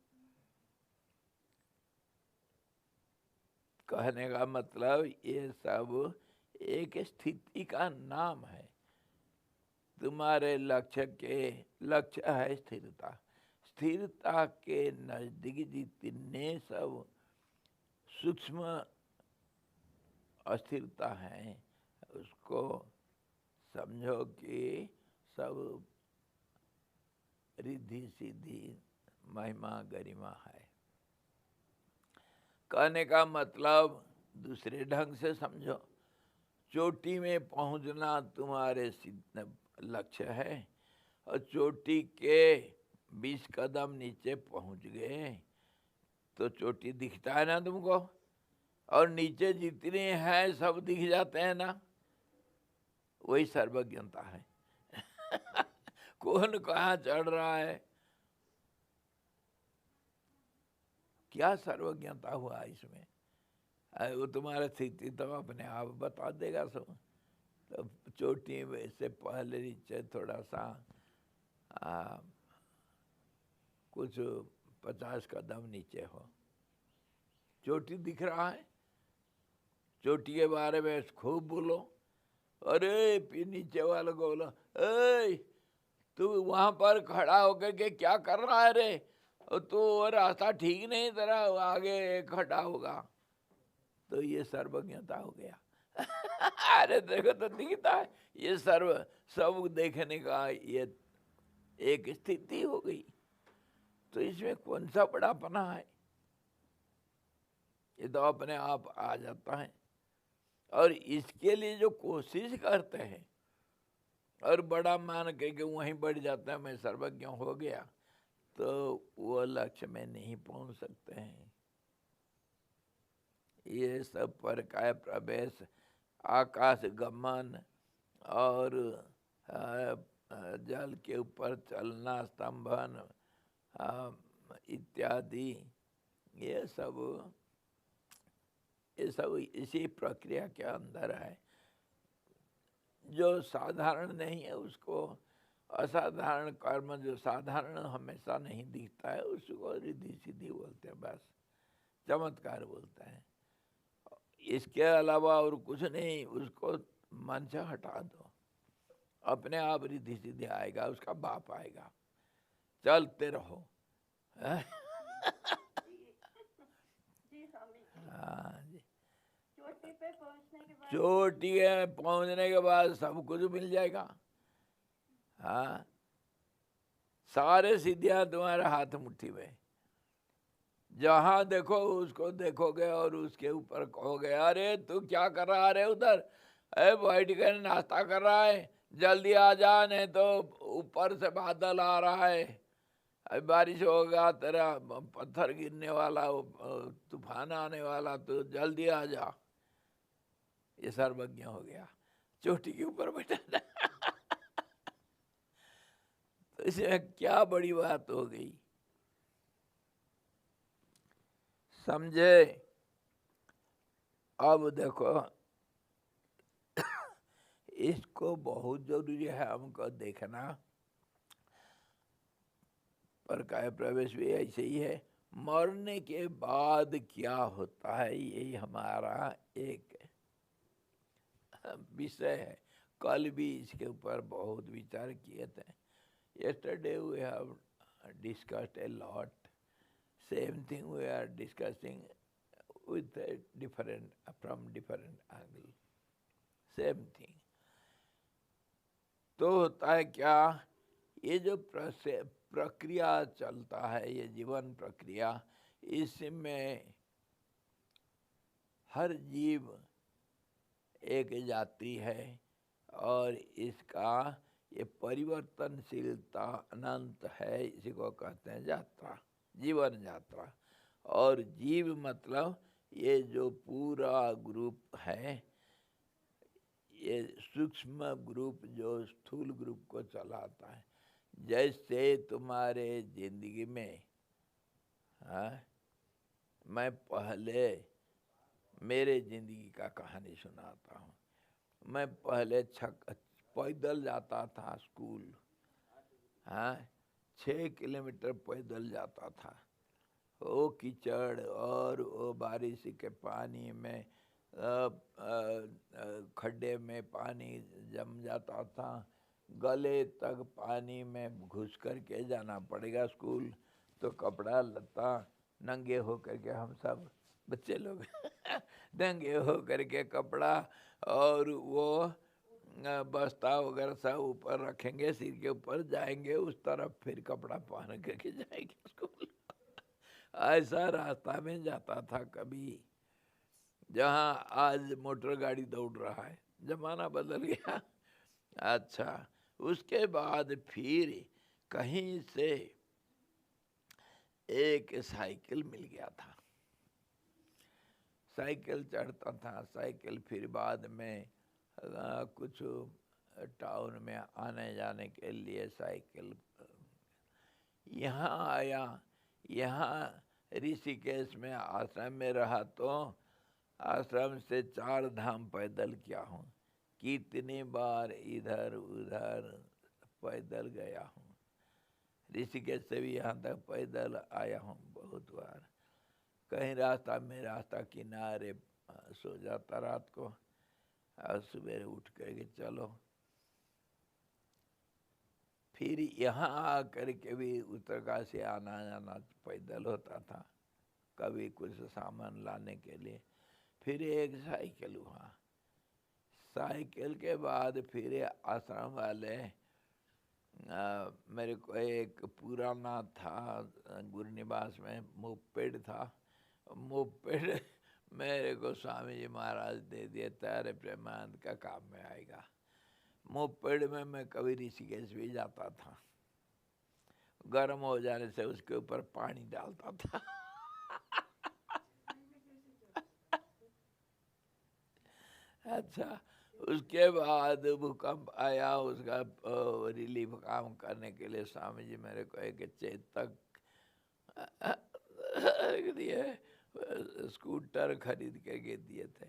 कहने का मतलब ये सब एक स्थिति का नाम है। तुम्हारे लक्ष्य है स्थिरता। स्थिरता के नजदीक जितने सब सूक्ष्म अस्थिरता है, उसको समझो कि सब रिद्धि सिद्धि महिमा गरिमा है। कहने का मतलब दूसरे ढंग से समझो, चोटी में पहुंचना तुम्हारे लक्ष्य है, और चोटी के 20 कदम नीचे पहुंच गए तो चोटी दिखता है ना तुमको, और नीचे जितने हैं सब दिख जाते हैं ना, वही सर्वज्ञता है। कौन कहाँ चढ़ रहा है, क्या सर्वज्ञता हुआ इसमें? वो तुम्हारा स्थिति तो अपने आप बता देगा सब। तो चोटी से पहले नीचे थोड़ा सा कुछ 50 कदम नीचे हो, चोटी दिख रहा है। चोटी के बारे में खूब बोलो, अरे नीचे वालों को बोलो, ए तू वहां पर खड़ा होकर के क्या कर रहा है रे, और तू वो रास्ता ठीक नहीं, तेरा आगे खड़ा होगा। तो ये सर्वज्ञता हो गया। अरे देखो तो दिखता है, ये सब देखने का ये एक स्थिति हो गई। तो इसमें कौन सा बड़ापना है, ये तो अपने आप आ जाता है। और इसके लिए जो कोशिश करते हैं और बड़ा मान के वहीं बढ़ जाता है, मैं सर्वज्ञ हो गया, तो वो लक्ष्य में नहीं पहुंच सकते हैं। ये सब परकाय प्रवेश, आकाश गमन और जल के ऊपर चलना, स्तंभन इत्यादि, ये सब इसी प्रक्रिया के अंदर है। जो साधारण नहीं है उसको असाधारण कर्म, जो साधारण हमेशा नहीं दिखता है उसको रिद्धि सिद्धि बोलते हैं, बस चमत्कार बोलते हैं। इसके अलावा और कुछ नहीं, उसको मन से हटा दो, अपने आप रिद्धि सिद्धि आएगा, उसका बाप आएगा, चलते रहो। हाँ जी।
चोटी पे पहुंचने के बाद,
चोटी पहुंचने के बाद सब कुछ मिल जाएगा। हाँ, सारे सिद्धियां तुम्हारे हाथ मुट्ठी में, जहां देखो उसको देखोगे और उसके ऊपर कहोगे, अरे तू क्या कर रहा है उधर, अरे बैठ कर नाश्ता कर रहा है, जल्दी आ जा, नहीं तो ऊपर से बादल आ रहा है, अभी बारिश होगा, तेरा पत्थर गिरने वाला, तूफान आने वाला, तो जल्दी आ जा। ये सर्वज्ञ हो गया, चोटी के ऊपर बैठा। तो इसमें क्या बड़ी बात हो गई? समझे? अब देखो, इसको बहुत जरूरी है हमको देखना। पर काय प्रवेश भी ऐसे ही है, मरने के बाद क्या होता है, यही हमारा एक विषय है। कल भी इसके ऊपर बहुत विचार किए थे। Yesterday we have discussed a lot. Same thing we are discussing with a from different angle. Same thing. तो होता है क्या, ये जो प्रक्रिया चलता है, ये जीवन प्रक्रिया, इसमें हर जीव एक जाति है और इसका ये परिवर्तनशीलता अनंत है। इसी को कहते हैं यात्रा, जीवन यात्रा। और जीव मतलब ये जो पूरा ग्रुप है, ये सूक्ष्म ग्रुप जो स्थूल ग्रुप को चलाता है। जैसे तुम्हारे जिंदगी में, मैं पहले मेरे जिंदगी का कहानी सुनाता हूँ। मैं पहले पैदल जाता था स्कूल, 6 किलोमीटर पैदल जाता था। वो कीचड़ और वो बारिश के पानी में, खड्डे में पानी जम जाता था, गले तक पानी में घुस कर के जाना पड़ेगा स्कूल। तो कपड़ा लत्ता नंगे हो करके हम सब बच्चे लोग नंगे हो करके कपड़ा और वो बस्ता वगैरह सब ऊपर रखेंगे, सिर के ऊपर जाएंगे उस तरफ, फिर कपड़ा पहन करके जाएंगे स्कूल। ऐसा रास्ता में जाता था कभी, जहाँ आज मोटर गाड़ी दौड़ रहा है, जमाना बदल गया। अच्छा, उसके बाद फिर कहीं से एक साइकिल मिल गया था, साइकिल चढ़ता था। साइकिल फिर बाद में कुछ टाउन में आने जाने के लिए साइकिल यहाँ आया। यहाँ ऋषिकेश में आश्रम में रहा तो आश्रम से 4 धाम पैदल किया हूँ। कितनी बार इधर उधर पैदल गया हूँ। ऋषिकेश से भी यहाँ तक पैदल आया हूँ बहुत बार। कहीं रास्ता किनारे सो जाता रात को, और सुबह उठ करके चलो। फिर यहाँ आकर के भी उत्तरकाशी आना जाना पैदल होता था, कभी कुछ सामान लाने के लिए। फिर एक साइकिल हुआ। साइकिल के बाद फिर आश्रम वाले मेरे को एक पुराना था गुरुनिवास में मोपेड था। मोपेड मेरे को स्वामी जी महाराज दे दिए, तारे प्रेमानंद का काम में आएगा। मोपेड में मैं कभी ऋषिकेश भी जाता था, गर्म हो जाने से उसके ऊपर पानी डालता था। अच्छा, उसके बाद भूकंप आया, उसका रिलीफ काम करने के लिए स्वामी जी मेरे को एक चेतक दिए, स्कूटर खरीद के दिए थे।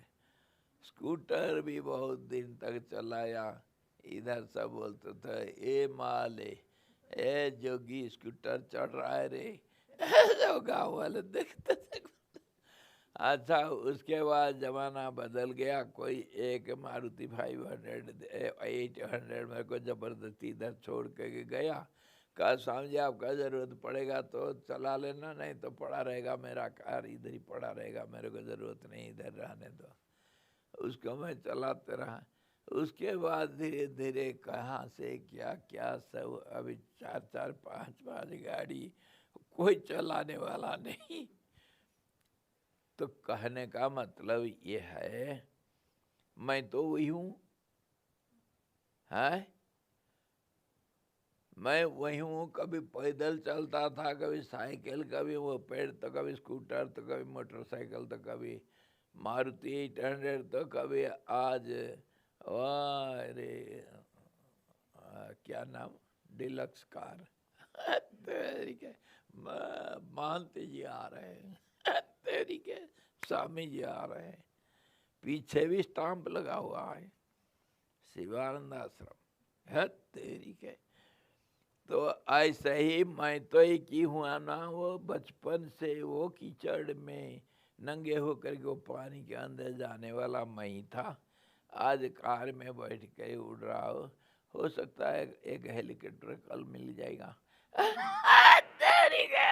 स्कूटर भी बहुत दिन तक चलाया। इधर सब बोलते थे ए माले, ए जोगी स्कूटर चढ़ रहा है रे। जो गाँव वाले देखते थे। अच्छा, उसके बाद जमाना बदल गया। कोई एक मारुति 800 मेरे को जबरदस्ती इधर छोड़ के गया। कहा स्वामी जी आपका जरूरत पड़ेगा तो चला लेना, नहीं तो पड़ा रहेगा, मेरा कार इधर ही पड़ा रहेगा, मेरे को जरूरत नहीं, इधर रहने दो। उसको मैं चलाते रहा। उसके बाद धीरे धीरे कहाँ से क्या क्या सब, अभी 4-4 5-5 गाड़ी, कोई चलाने वाला नहीं। तो कहने का मतलब ये है, मैं तो वही हूँ, है मैं वही हूँ। कभी पैदल चलता था, कभी साइकिल, कभी वो पेड़, तो कभी स्कूटर, तो कभी मोटरसाइकिल, तो कभी मारुति 800, तो कभी आज अरे क्या नाम, डिलक्स कार। तेरी के महंत जी आ रहे हैं, तेरी के स्वामी जी आ रहे हैं, पीछे भी स्टाम्प लगा हुआ है शिवानंद आश्रम है तेरी के। तो ऐसे ही मैं तो एक ही हुआ ना, वो बचपन से वो कीचड़ में नंगे होकर के वो पानी के अंदर जाने वाला मैं ही था। आज कार में बैठ के उड़ रहा हो सकता है एक हेलीकॉप्टर कल मिल जाएगा। तेरी के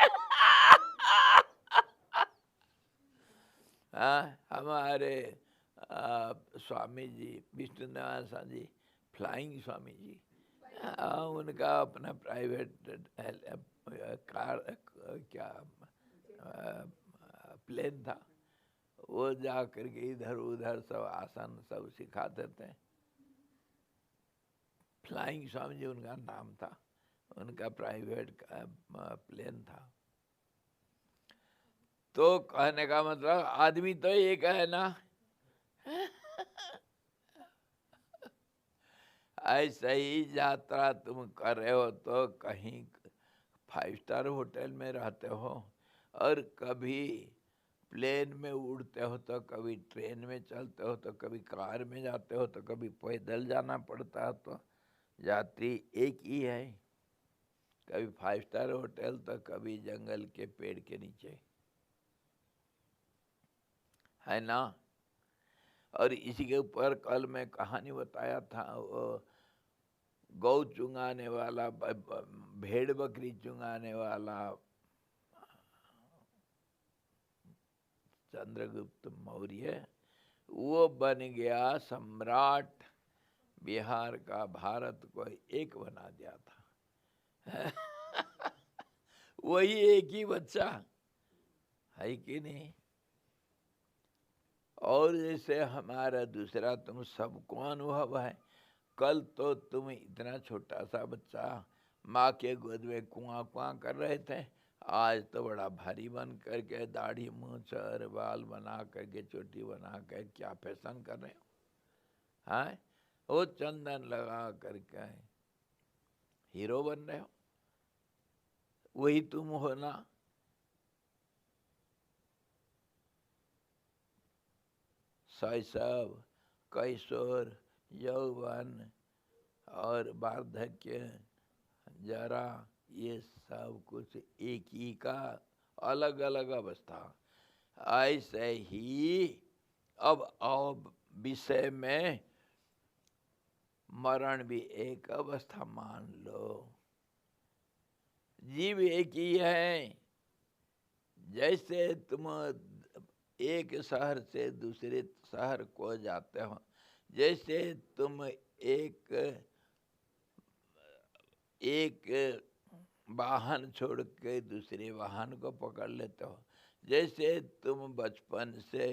हाँ, हमारे स्वामी जी विष्णु नारायण शाह जी, फ्लाइंग स्वामी जी, उनका अपना प्राइवेट कार क्या प्लेन था, वो जा करके इधर उधर सब आसन सब सिखाते थे। फ्लाइंग स्वामी जी उनका नाम था, उनका प्राइवेट प्लेन था। तो कहने का मतलब आदमी तो एक है ना। ऐसे ही यात्रा तुम कर रहे हो तो कहीं 5 स्टार होटल में रहते हो और कभी प्लेन में उड़ते हो तो कभी ट्रेन में चलते हो तो कभी कार में जाते हो तो कभी पैदल जाना पड़ता है, तो यात्री एक ही है। कभी 5 स्टार होटल तो कभी जंगल के पेड़ के नीचे, है ना। और इसी के ऊपर कल मैं कहानी बताया था, वो गौ चुंगाने वाला, भेड़ बकरी चुंगाने वाला चंद्रगुप्त मौर्य, वो बन गया सम्राट, बिहार का भारत को एक बना दिया था। वही एक ही बच्चा है कि नहीं। और जैसे हमारा दूसरा तुम सबको अनुभव है, कल तो तुम इतना छोटा सा बच्चा माँ के गोद में कुआं कुआं कर रहे थे, आज तो बड़ा भारी बन करके दाढ़ी मूंछ और बाल बना करके चोटी बना कर क्या फैशन कर रहे हो, हाँ वो चंदन लगा करके हीरो बन रहे हो, वही तुम हो ना। शैशव, कैशोर, यौवन और वार्धक्य, जरा, ये सब कुछ एक ही का अलग अलग अवस्था। ऐसे ही अब विषय में मरण भी एक अवस्था मान लो। जीव एक ही है। जैसे तुम एक शहर से दूसरे शहर को जाते हो, जैसे तुम एक वाहन छोड़ के दूसरे वाहन को पकड़ लेते हो, जैसे तुम बचपन से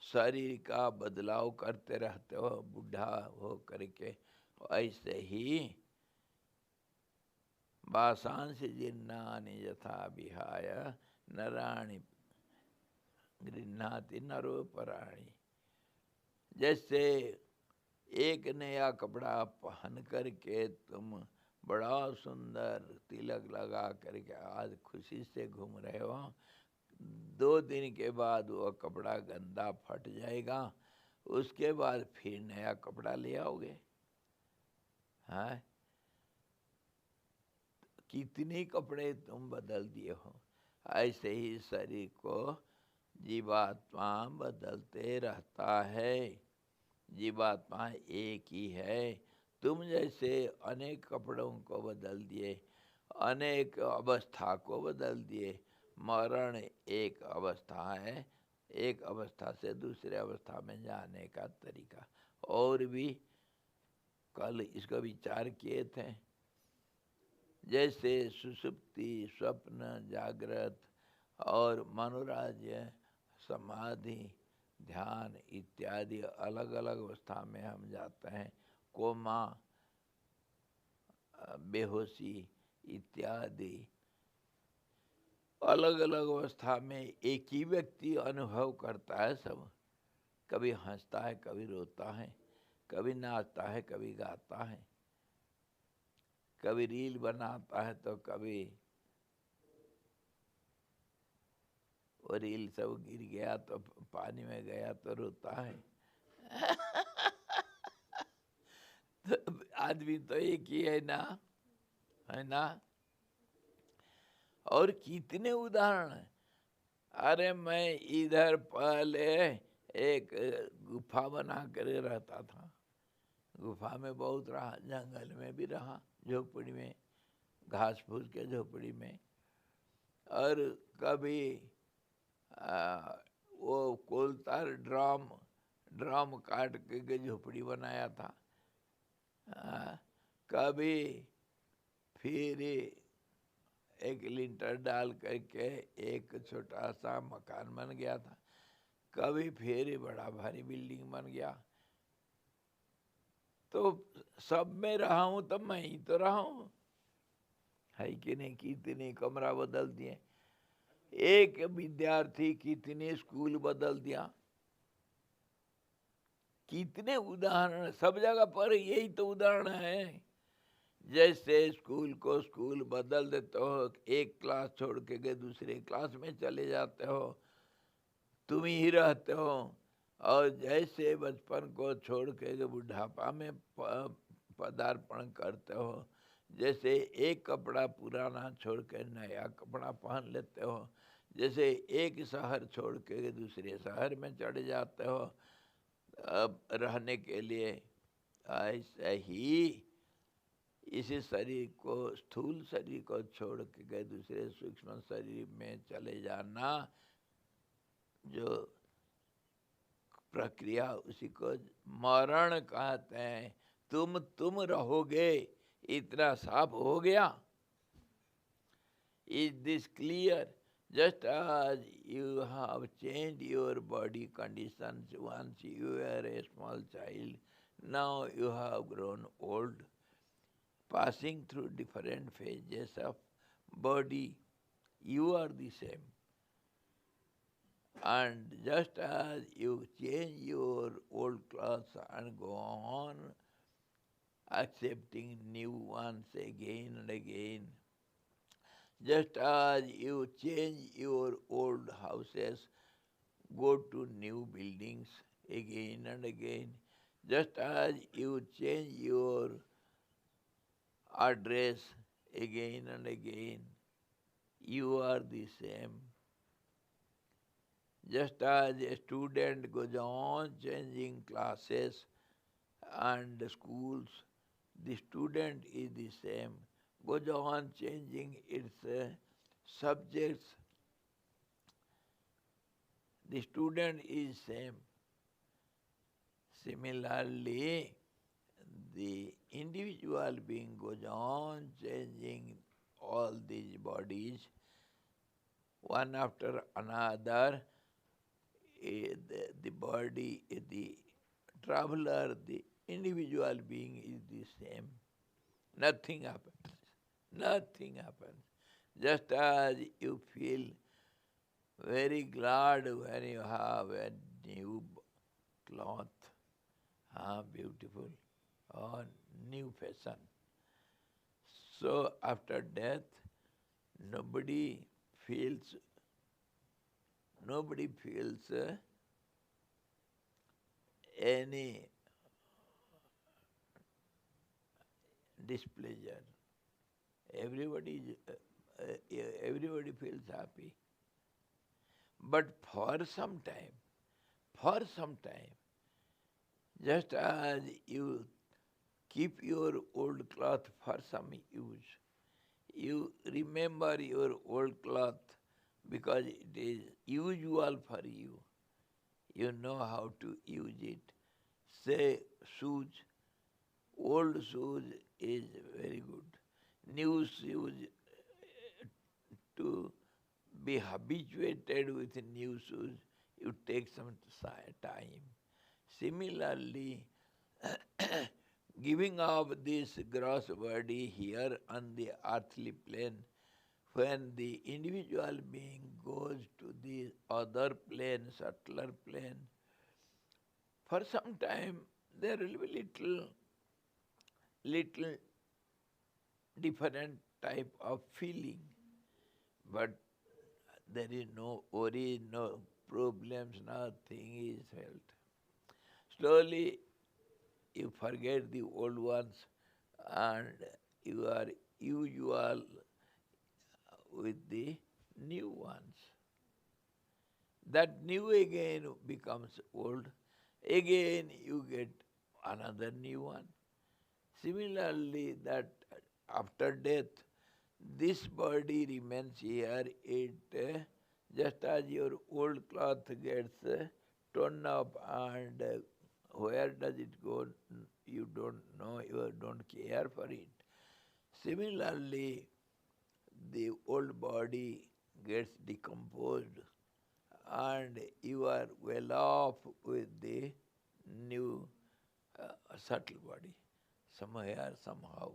शरीर का बदलाव करते रहते हो बूढ़ा हो करके, ऐसे ही वासांश जीर्णानि यथा विहाय नराणि गृह्णाति नरोपराणि। जैसे एक नया कपड़ा पहन करके तुम बड़ा सुंदर तिलक लगा करके आज खुशी से घूम रहे हो, 2 दिन के बाद वो कपड़ा गंदा फट जाएगा, उसके बाद फिर नया कपड़ा ले आओगे। हाँ, कितने कपड़े तुम बदल दिए हो। ऐसे ही शरीर को जीवात्मा बदलते रहता है। जीवात्मा एक ही है। तुम जैसे अनेक कपड़ों को बदल दिए, अनेक अवस्था को बदल दिए, मरण एक अवस्था है, एक अवस्था से दूसरे अवस्था में जाने का तरीका। और भी कल इसका विचार किए थे, जैसे सुषुप्ति, स्वप्न, जागृत और मनोराज्य, समाधि, ध्यान इत्यादि अलग अलग अवस्था में हम जाते हैं। कोमा, बेहोशी इत्यादि अलग अलग अवस्था में एक ही व्यक्ति अनुभव करता है सब। कभी हंसता है, कभी रोता है, कभी नाचता है, कभी गाता है, कभी रील बनाता है तो कभी वो रील सब गिर गया तो पानी में गया तो रोता है। तो आदमी तो एक ही है ना। और कितने उदाहरण हैं। अरे मैं इधर पहले एक गुफा बना कर रहता था। गुफा में बहुत रहा, जंगल में भी रहा, झोपड़ी में, घास फूस के झोपड़ी में। और कभी वो कोलतार ड्रम काट के झोपड़ी बनाया था। कभी फिर एक लिंटर डाल करके एक छोटा सा मकान बन गया था। कभी फिर बड़ा भारी बिल्डिंग बन गया। तो सब में रहा हूं तो मैं ही तो रहा हूं, है कि नहीं। कितने कमरा बदल दिए, एक विद्यार्थी कितने स्कूल बदल दिया। कितने उदाहरण, सब जगह पर यही तो उदाहरण है। जैसे स्कूल को स्कूल बदल देते हो, एक क्लास छोड़ के दूसरे क्लास में चले जाते हो, तुम ही रहते हो। और जैसे बचपन को छोड़ के बुढ़ापा में पदार्पण करते हो, जैसे एक कपड़ा पुराना छोड़ के नया कपड़ा पहन लेते हो, जैसे एक शहर छोड़ के दूसरे शहर में चढ़ जाते हो अब रहने के लिए, ऐसा ही इसी शरीर को, स्थूल शरीर को छोड़ के दूसरे सूक्ष्म शरीर में चले जाना, जो प्रक्रिया, उसी को मरण कहते हैं। तुम रहोगे, इतना साफ हो गया। Is this clear? Just as you have changed your body conditions once you were a small child, now you have grown old, passing through different phases of body, you are the same. And just as you change your old clothes and go on accepting new ones again and again, just as you change your old houses, go to new buildings again and again, just as you change your address again and again, you are the same. Just as a student goes on changing classes and schools, the student is the same, goes on changing its subjects. The student is same. Similarly, the individual being goes on changing all these bodies, one after another. The body, the traveler, the individual being is the same. Nothing happens. Nothing happens. Just as you feel very glad when you have a new cloth, beautiful, or new fashion. So after death, nobody feels any displeasure. Everybody feels happy. But for some time, just as you keep your old cloth for some use, you remember your old cloth because it is usual for you. You know how to use it. Say shoes, old shoes is very good. New shoes, to be habituated with new shoes, you take some time. Similarly, giving up this gross body here on the earthly plane, when the individual being goes to the other plane, subtler plane, for some time there will be little different type of feeling, but there is no worry, no problems, nothing is felt. Slowly you forget the old ones and you are usual with the new ones. That new again becomes old. Again you get another new one. Similarly, that after death, this body remains here. It just as your old cloth gets torn up and where does it go? You don't know. You don't care for it. Similarly, the old body gets decomposed and you are well off with the new subtle body, somewhere, somehow.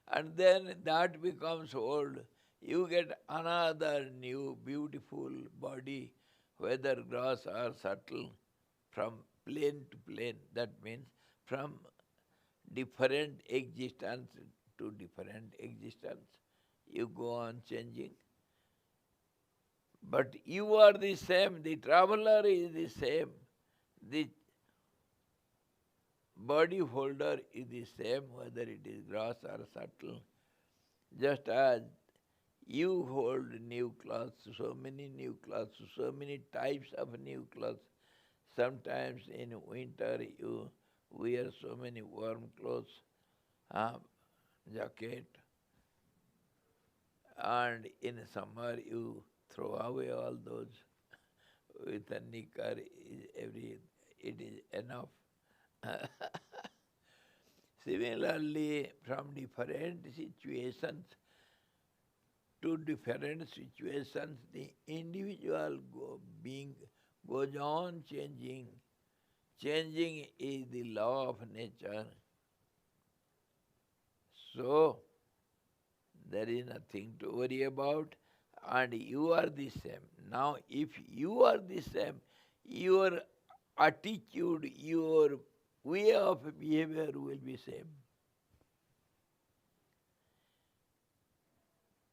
And then that becomes old. You get another new beautiful body, whether gross or subtle, from plane to plane. That means from different existence to different existence. You go on changing. But you are the same, the traveler is the same, the body holder is the same, whether it is gross or subtle. Just as you hold new clothes, so many new clothes, so many types of new clothes. Sometimes in winter you wear so many warm clothes, jacket, and in summer you throw away all those. With a knicker, it is enough. Similarly, from different situations to different situations, the individual being goes on changing. Changing is the law of nature. So, there is nothing to worry about, and you are the same. Now, if you are the same, your attitude, your way of behavior will be same.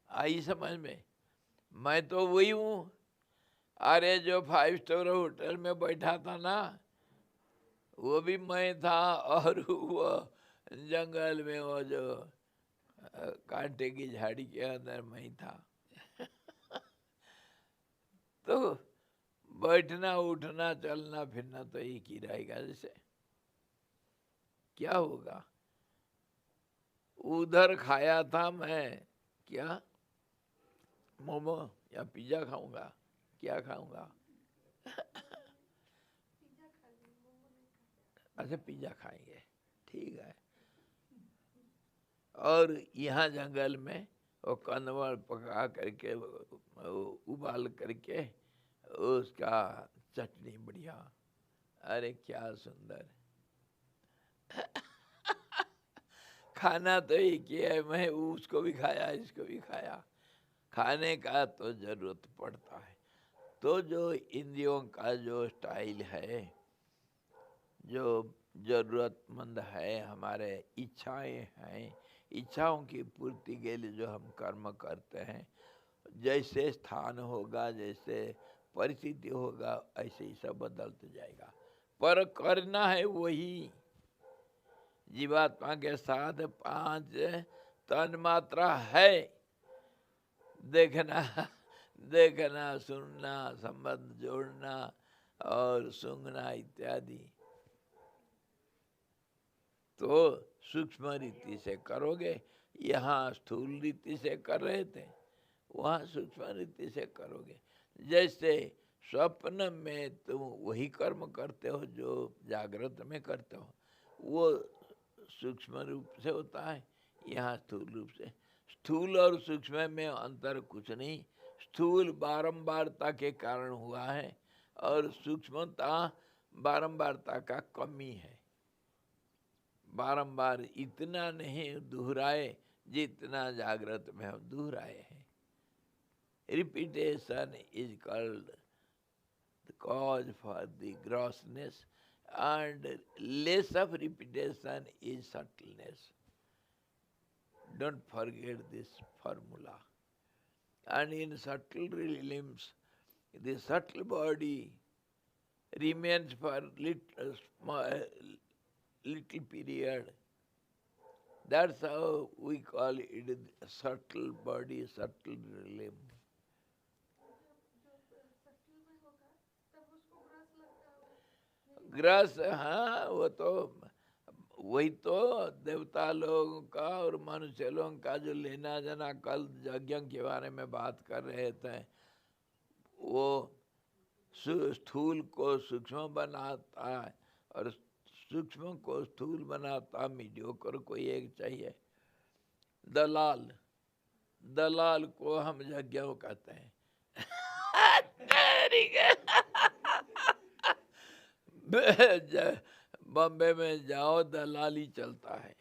आई समझ में? मैं तो वही हूँ. अरे जो 5 star hotel में बैठा था ना, वो भी मैं था, और वो जंगल में वो जो कांटे की झाड़ी के अंदर मैं था. तो बैठना उठना चलना फिरना तो एक ही रहेगा. जैसे क्या होगा? उधर खाया था मैं क्या, मोमो या पिज्जा खाऊंगा? क्या खाऊंगा? अच्छा, पिज्जा खाएंगे, ठीक है. और यहाँ जंगल में वो कनवल पका करके, उबाल करके उसका चटनी बढ़िया. अरे क्या सुंदर. खाना तो एक ही है, मैं उसको भी खाया, इसको भी खाया. खाने का तो जरूरत पड़ता है. तो जो इंद्रियों का जो स्टाइल है, जो जरूरतमंद है, हमारे इच्छाएं हैं, इच्छाओं की पूर्ति के लिए जो हम कर्म करते हैं, जैसे स्थान होगा, जैसे परिस्थिति होगा, ऐसे ही सब बदलते जाएगा. पर करना है वही. जीवात्मा के साथ 5 तन्मात्रा है. देखना, देखना, सुनना, संबंध जोड़ना और सूंघना इत्यादि. तो सूक्ष्म रीति से करोगे. यहाँ स्थूल रीति से कर रहे थे, वहाँ सूक्ष्म रीति से करोगे. जैसे स्वप्न में तुम वही कर्म करते हो जो जागृत में करते हो, वो सूक्ष्म रूप से होता है. यहाँ स्थूल रूप से. स्थूल और सूक्ष्म में अंतर कुछ नहीं. स्थूल बारंबारता के कारण हुआ है और सूक्ष्मता बारंबारता का कमी है. बारंबार इतना नहीं दोहराए जितना जागृत में हम दोहराए हैं. Repetition is called the cause for the grossness, and less of repetition is subtleness. Don't forget this formula. And in subtle realms, the subtle body remains for little period. That's how we call it subtle body, subtle realm. Gross, हाँ वो तो वही तो देवता लोगों का और मनुष्य लोगों का जो लेना देना कल यज्ञ के बारे में बात कर रहे थे, वो स्थूल को सूक्ष्म बनाता है और सूक्ष्म को स्थूल बनाता मीडियोकर कोई एक चाहिए। दलाल, दलाल को हम यज्ञ कहते हैं। बॉम्बे में जाओ दलाली चलता है।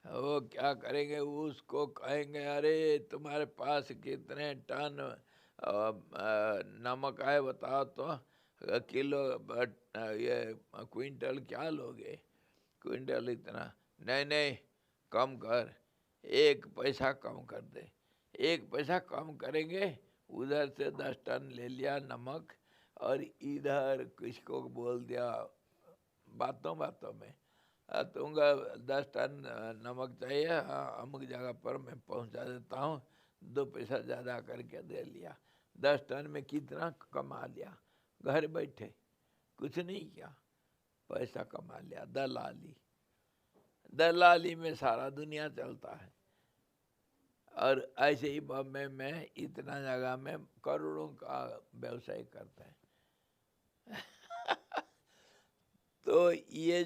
वो क्या करेंगे, उसको कहेंगे अरे तुम्हारे पास कितने टन नमक है बताओ तो, किलो ये क्विंटल क्या लोगे, क्विंटल इतना, नहीं नहीं कम कर, 1 पैसा कम कर दे। 1 पैसा कम करेंगे, उधर से 10 टन ले लिया नमक और इधर किसको बोल दिया बातों बातों में, तुमको 10 टन नमक चाहिए, हाँ अमुक जगह पर मैं पहुंचा देता हूँ, 2 पैसा ज़्यादा करके दे लिया। 10 टन में कितना कमा लिया, घर बैठे कुछ नहीं किया, पैसा कमा लिया। दलाली, दलाली में सारा दुनिया चलता है। और ऐसे ही बॉम्बे में इतना जगह में करोड़ों का व्यवसाय करते हैं। तो ये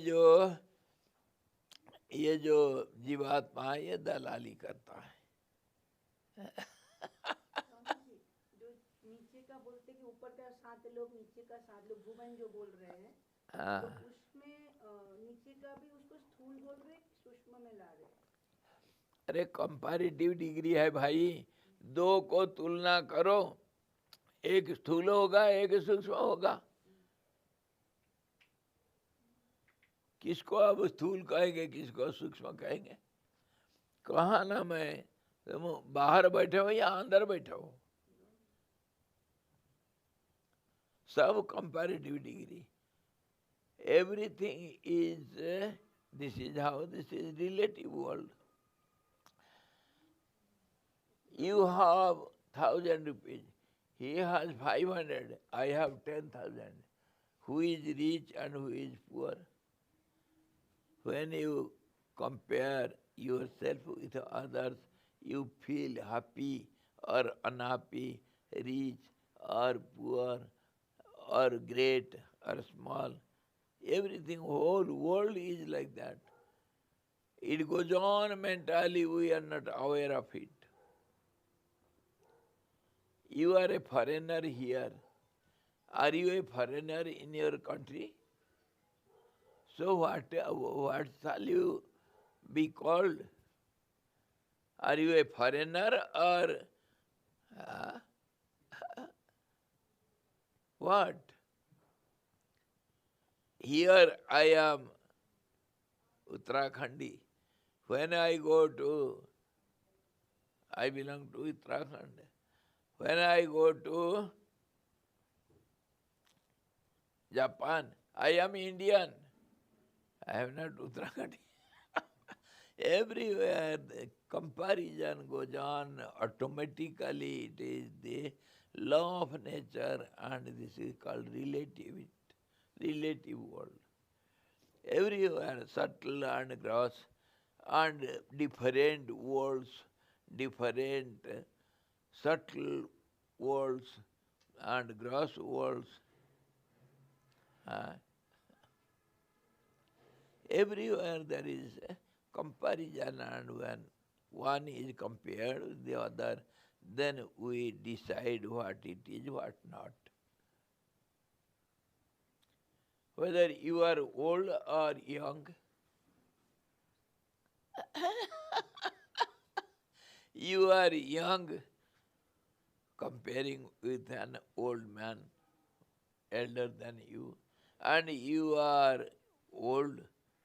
जो जीवात्मा है ये दलाली करता है।
जो नीचे का बोलते कि ऊपर का 7 लोग, नीचे का 7 लोग, भुवन जो बोल रहे हैं,
हाँ।
तो उसमें नीचे का भी उसको स्थूल बोल रहे, सूक्ष्म में ला रहे।
अरे कंपैरेटिव डिग्री है भाई, 2 को तुलना करो, एक स्थूल होगा एक सूक्ष्म होगा। किसको अब स्थूल कहेंगे, किसको सूक्ष्म कहेंगे? कहा ना मैं, तुम बाहर बैठे हो या अंदर बैठे हो, सब comparative degree. Everything is, this is how, this is relative world. You have 1,000 rupees, he has 500, I have 10,000. Who is rich and who is poor? When you compare yourself with others, you feel happy or unhappy, rich or poor, or great or small. Everything, whole world is like that. It goes on mentally, we are not aware of it. You are a foreigner here. Are you a foreigner in your country? So what shall you be called? Are you a foreigner or what? Here I am Uttarakhandi. When I belong to Uttarakhand. When I go to Japan, I am Indian. I am not Uttarakhandi. Everywhere the comparison goes on automatically. It is the law of nature, and this is called relative world. Everywhere subtle and gross and different worlds, different subtle worlds and gross worlds. Everywhere there is a comparison, and when one is compared with the other, then we decide what it is, what not. Whether you are old or young, you are young comparing with an old man, elder than you, and you are old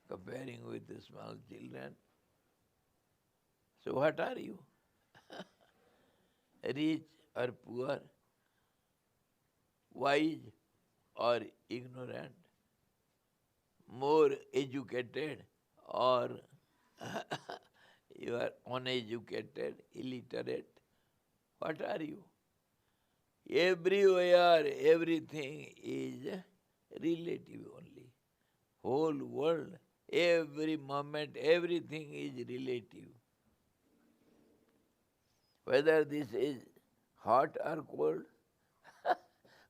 comparing with the small children. So what are you? Rich or poor, wise or ignorant, more educated or you are uneducated, illiterate? What are you? Everywhere, everything is relative only. Whole world, every moment, everything is relative. Whether this is hot or cold,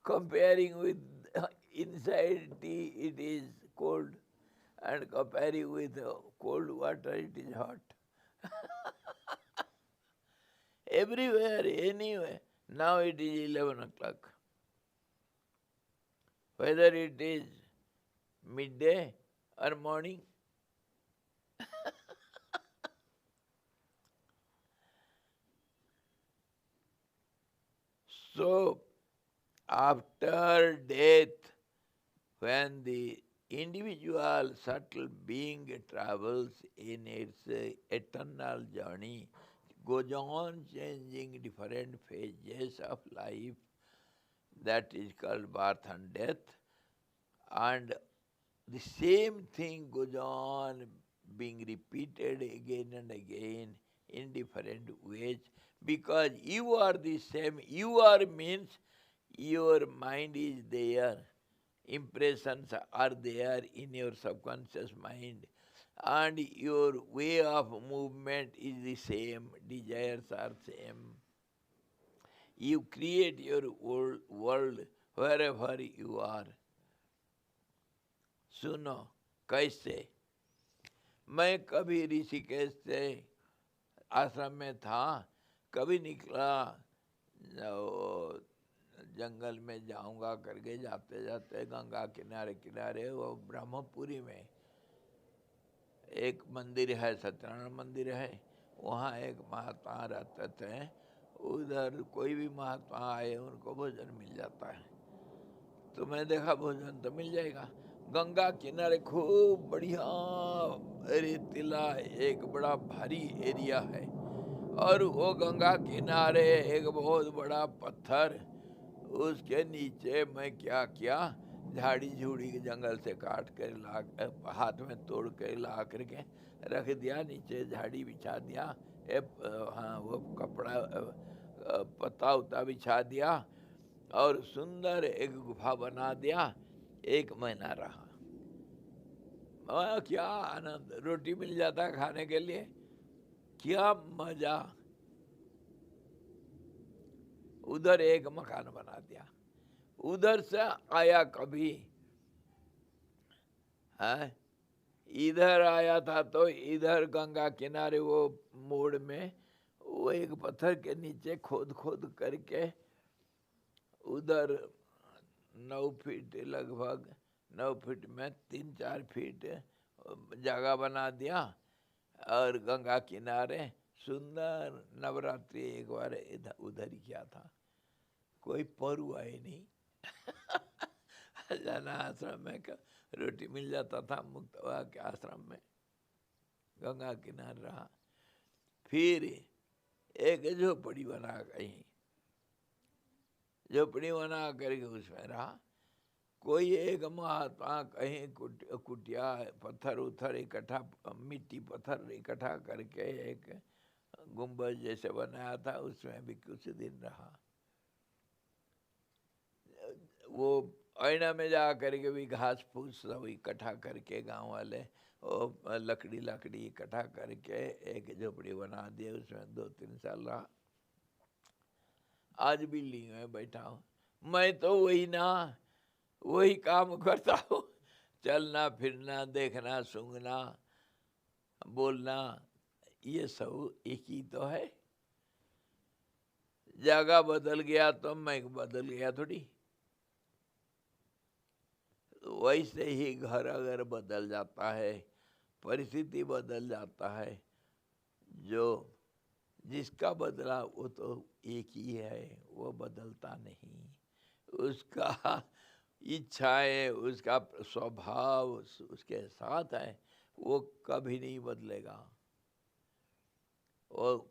comparing with inside tea it is cold, and comparing with cold water it is hot. Everywhere, anywhere. Now it is 11 o'clock. Whether it is midday or morning. So, after death, when the individual subtle being travels in its eternal journey, goes on changing different phases of life, that is called birth and death, and the same thing goes on being repeated again and again in different ways, because you are the same. You are means your mind is there, impressions are there in your subconscious mind, and your way of movement is the same, desires are same. You create your world wherever you are. सुनो कैसे? मैं कभी ऋषिकेश से आश्रम में था, कभी निकला जंगल में जाऊंगा करके, जाते जाते गंगा किनारे किनारे वो ब्रह्मपुरी में एक मंदिर है, सत्यनारायण मंदिर है, वहाँ एक महात्मा रहते थे। उधर कोई भी महात्मा आए उनको भोजन मिल जाता है। तो मैं देखा भोजन तो मिल जाएगा। गंगा किनारे खूब बढ़िया रेतीला एक बड़ा भारी एरिया है, और वो गंगा किनारे एक बहुत बड़ा पत्थर, उसके नीचे मैं क्या किया, झाड़ी झूड़ी के जंगल से काट कर ला, हाथ में तोड़ कर ला करके रख दिया, नीचे झाड़ी बिछा दिया, हाँ वो कपड़ा पत्ता उत्ता बिछा दिया, और सुंदर एक गुफा बना दिया। 1 महीना रहा। क्या आनंद, रोटी मिल जाता खाने के लिए, क्या मजा। उधर एक मकान बना दिया। उधर से आया कभी है, इधर आया था तो इधर गंगा किनारे वो मोड़ में वो एक पत्थर के नीचे खोद खोद करके उधर 9 फीट, लगभग 9 फीट में 3-4 फीट जगह बना दिया, और गंगा किनारे सुंदर नवरात्रि एक बार इधर उधर ही किया था। कोई परू आए नहीं। जाना आश्रम में रोटी मिल जाता था, मुक्त हुआ के आश्रम में गंगा किनारे रहा। फिर एक झोपड़ी बना, कहीं झोपड़ी बना करके उसमें रहा। कोई एक महात्मा कहीं कुटिया पत्थर उथर इकट्ठा, मिट्टी पत्थर इकट्ठा करके एक गुंबद जैसे बनाया था, उसमें भी कुछ दिन रहा। वो ऐना में जा करके भी घास फूस सब इकट्ठा करके गांव वाले वो लकड़ी इकट्ठा करके एक झोपड़ी बना दिए, उसमें 2-3 साल रहा। आज बिल्डिंग में बैठा हूँ। मैं तो वही काम करता हूँ, चलना फिरना, देखना सूंघना, बोलना, ये सब एक ही तो है। जगह बदल गया तो मैं बदल गया थोड़ी। वैसे ही घर अगर बदल जाता है, परिस्थिति बदल जाता है, जो जिसका बदला वो तो एक ही है, वो बदलता नहीं। उसका इच्छाएं, उसका स्वभाव उसके साथ है, वो कभी नहीं बदलेगा। और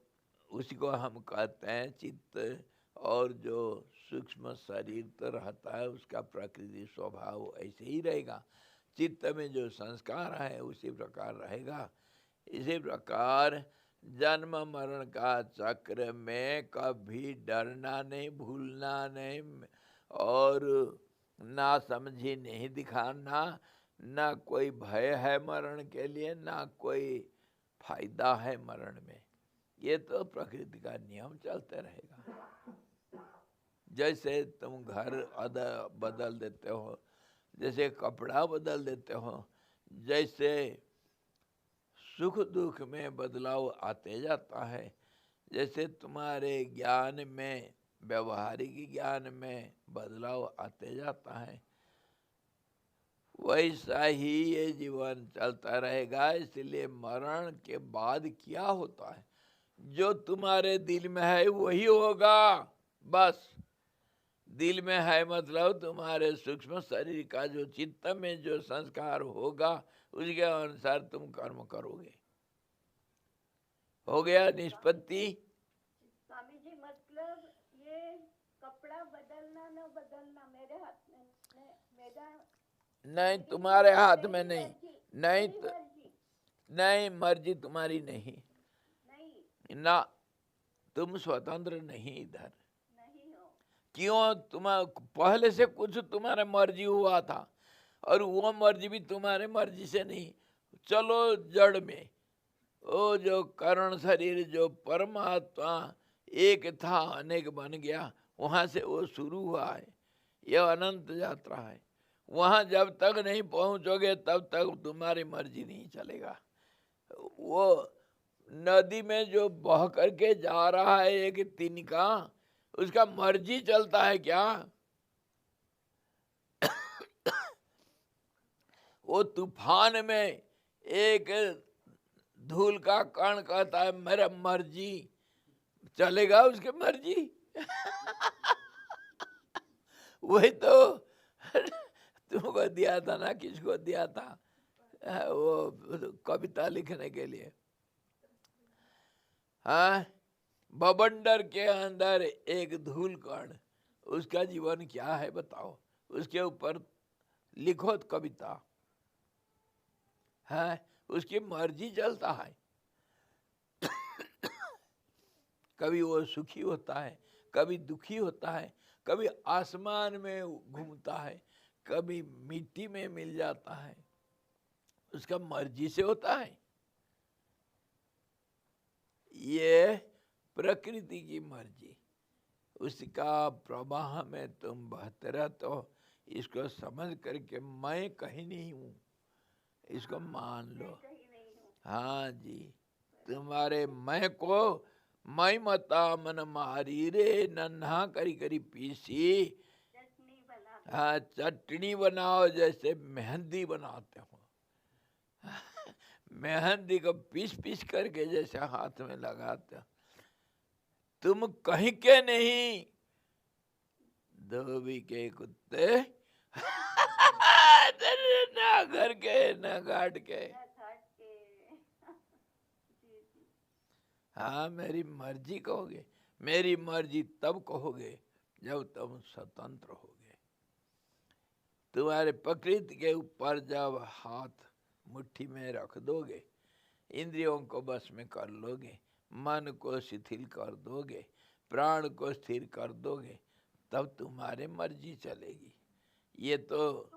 उसी को हम कहते हैं चित्त। और जो सूक्ष्म शरीर तो रहता है उसका प्रकृति स्वभाव ऐसे ही रहेगा, चित्त में जो संस्कार है उसी प्रकार रहेगा। इसी प्रकार जन्म मरण का चक्र में कभी डरना नहीं, भूलना नहीं, और ना समझी नहीं दिखाना, ना कोई भय है मरण के लिए, ना कोई फायदा है मरण में। ये तो प्रकृति का नियम चलते रहेगा। जैसे तुम घर बदल देते हो, जैसे कपड़ा बदल देते हो, जैसे सुख दुख में बदलाव आते जाता है, जैसे तुम्हारे ज्ञान में, व्यवहारिक ज्ञान में बदलाव आते जाता है, वैसा ही ये जीवन चलता रहेगा। इसलिए मरण के बाद क्या होता है, जो तुम्हारे दिल में है वही होगा। बस दिल में है मतलब तुम्हारे सूक्ष्म शरीर का जो चित्त में जो संस्कार होगा उसके अनुसार तुम कर्म करोगे। हो गया निष्पत्ति।
स्वामी जी मतलब ये कपड़ा बदलना न बदलना मेरे हाथ में, मेरा
नहीं, तुम्हारे हाथ में नहीं। नहीं
मेरी
तो
मर्जी
नहीं, मर्जी तुम्हारी नहीं
नहीं
ना, तुम स्वतंत्र नहीं इधर।
नहीं हो।
क्यों? तुम पहले से कुछ तुम्हारे मर्जी हुआ था, और वो मर्जी भी तुम्हारे मर्जी से नहीं। चलो जड़ में, वो जो करण शरीर जो परमात्मा एक था अनेक बन गया, वहाँ से वो शुरू हुआ है। यह अनंत यात्रा है। वहाँ जब तक नहीं पहुँचोगे तब तक तुम्हारी मर्जी नहीं चलेगा। वो नदी में जो बह करके जा रहा है एक तिनका, उसका मर्जी चलता है क्या? वो तूफान में एक धूल का कण कहता है मेरा मर्जी, चलेगा उसके मर्जी? वही तो तुमको दिया था ना, किसको दिया था वो कविता लिखने के लिए? हाँ, बवंडर के अंदर एक धूल कण, उसका जीवन क्या है बताओ, उसके ऊपर लिखो कविता। है उसकी मर्जी चलता है। कभी वो सुखी होता है, कभी दुखी होता है, कभी आसमान में घूमता है, कभी मिट्टी में मिल जाता है, उसका मर्जी से होता है। ये प्रकृति की मर्जी, उसका प्रवाह में तुम बहते रहते हो। इसको समझ करके मैं कहीं नहीं हूँ, इसको मान लो।
कहीं नहीं हूँ।
हाँ जी, तुम्हारे मैं को मैं मता मन मारी रे, नन्हा करी करी पीसी।
चटनी बना
हाँ, चटनी बनाओ जैसे मेहंदी बनाते हो। मेहंदी को पीस पीस करके जैसे हाथ में लगाते हो। तुम कहीं के नहीं, धोबी के कुत्ते ना घर के ना घाट के।
ना घाट के। जी जी।
हाँ, मेरी मर्जी कहोगे, मेरी मर्जी तब कहोगे जब तुम स्वतंत्र होगे। तुम्हारे प्रकृति के ऊपर जब हाथ मुट्ठी में रख दोगे, इंद्रियों को बस में कर लोगे, मन को शिथिल कर दोगे, प्राण को स्थिर कर दोगे, तब तुम्हारे मर्जी चलेगी। ये तो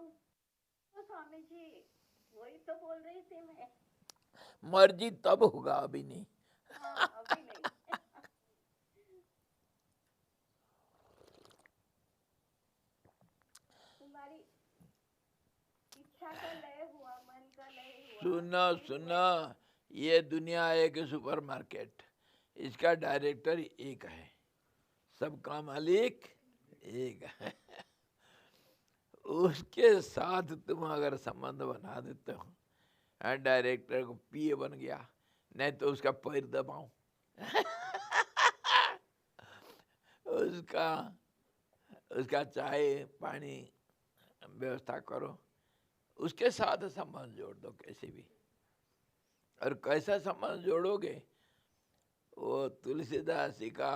स्वामी जी वही तो बोल रही थी मैं।
मर्जी तब होगा, अभी नहीं।
हाँ अभी नहीं। तुम्हारी इच्छा का लय हुआ, मन का लय हुआ।
सुना सुना, ये दुनिया एक सुपरमार्केट, इसका डायरेक्टर एक है, सबका मालिक एक है। उसके साथ तुम अगर संबंध बना देते हो, डायरेक्टर को पीए बन गया, नहीं तो उसका पैर दबाओ। उसका चाय पानी व्यवस्था करो, उसके साथ संबंध जोड़ दो कैसे भी। और कैसा संबंध जोड़ोगे? वो तुलसीदास जी का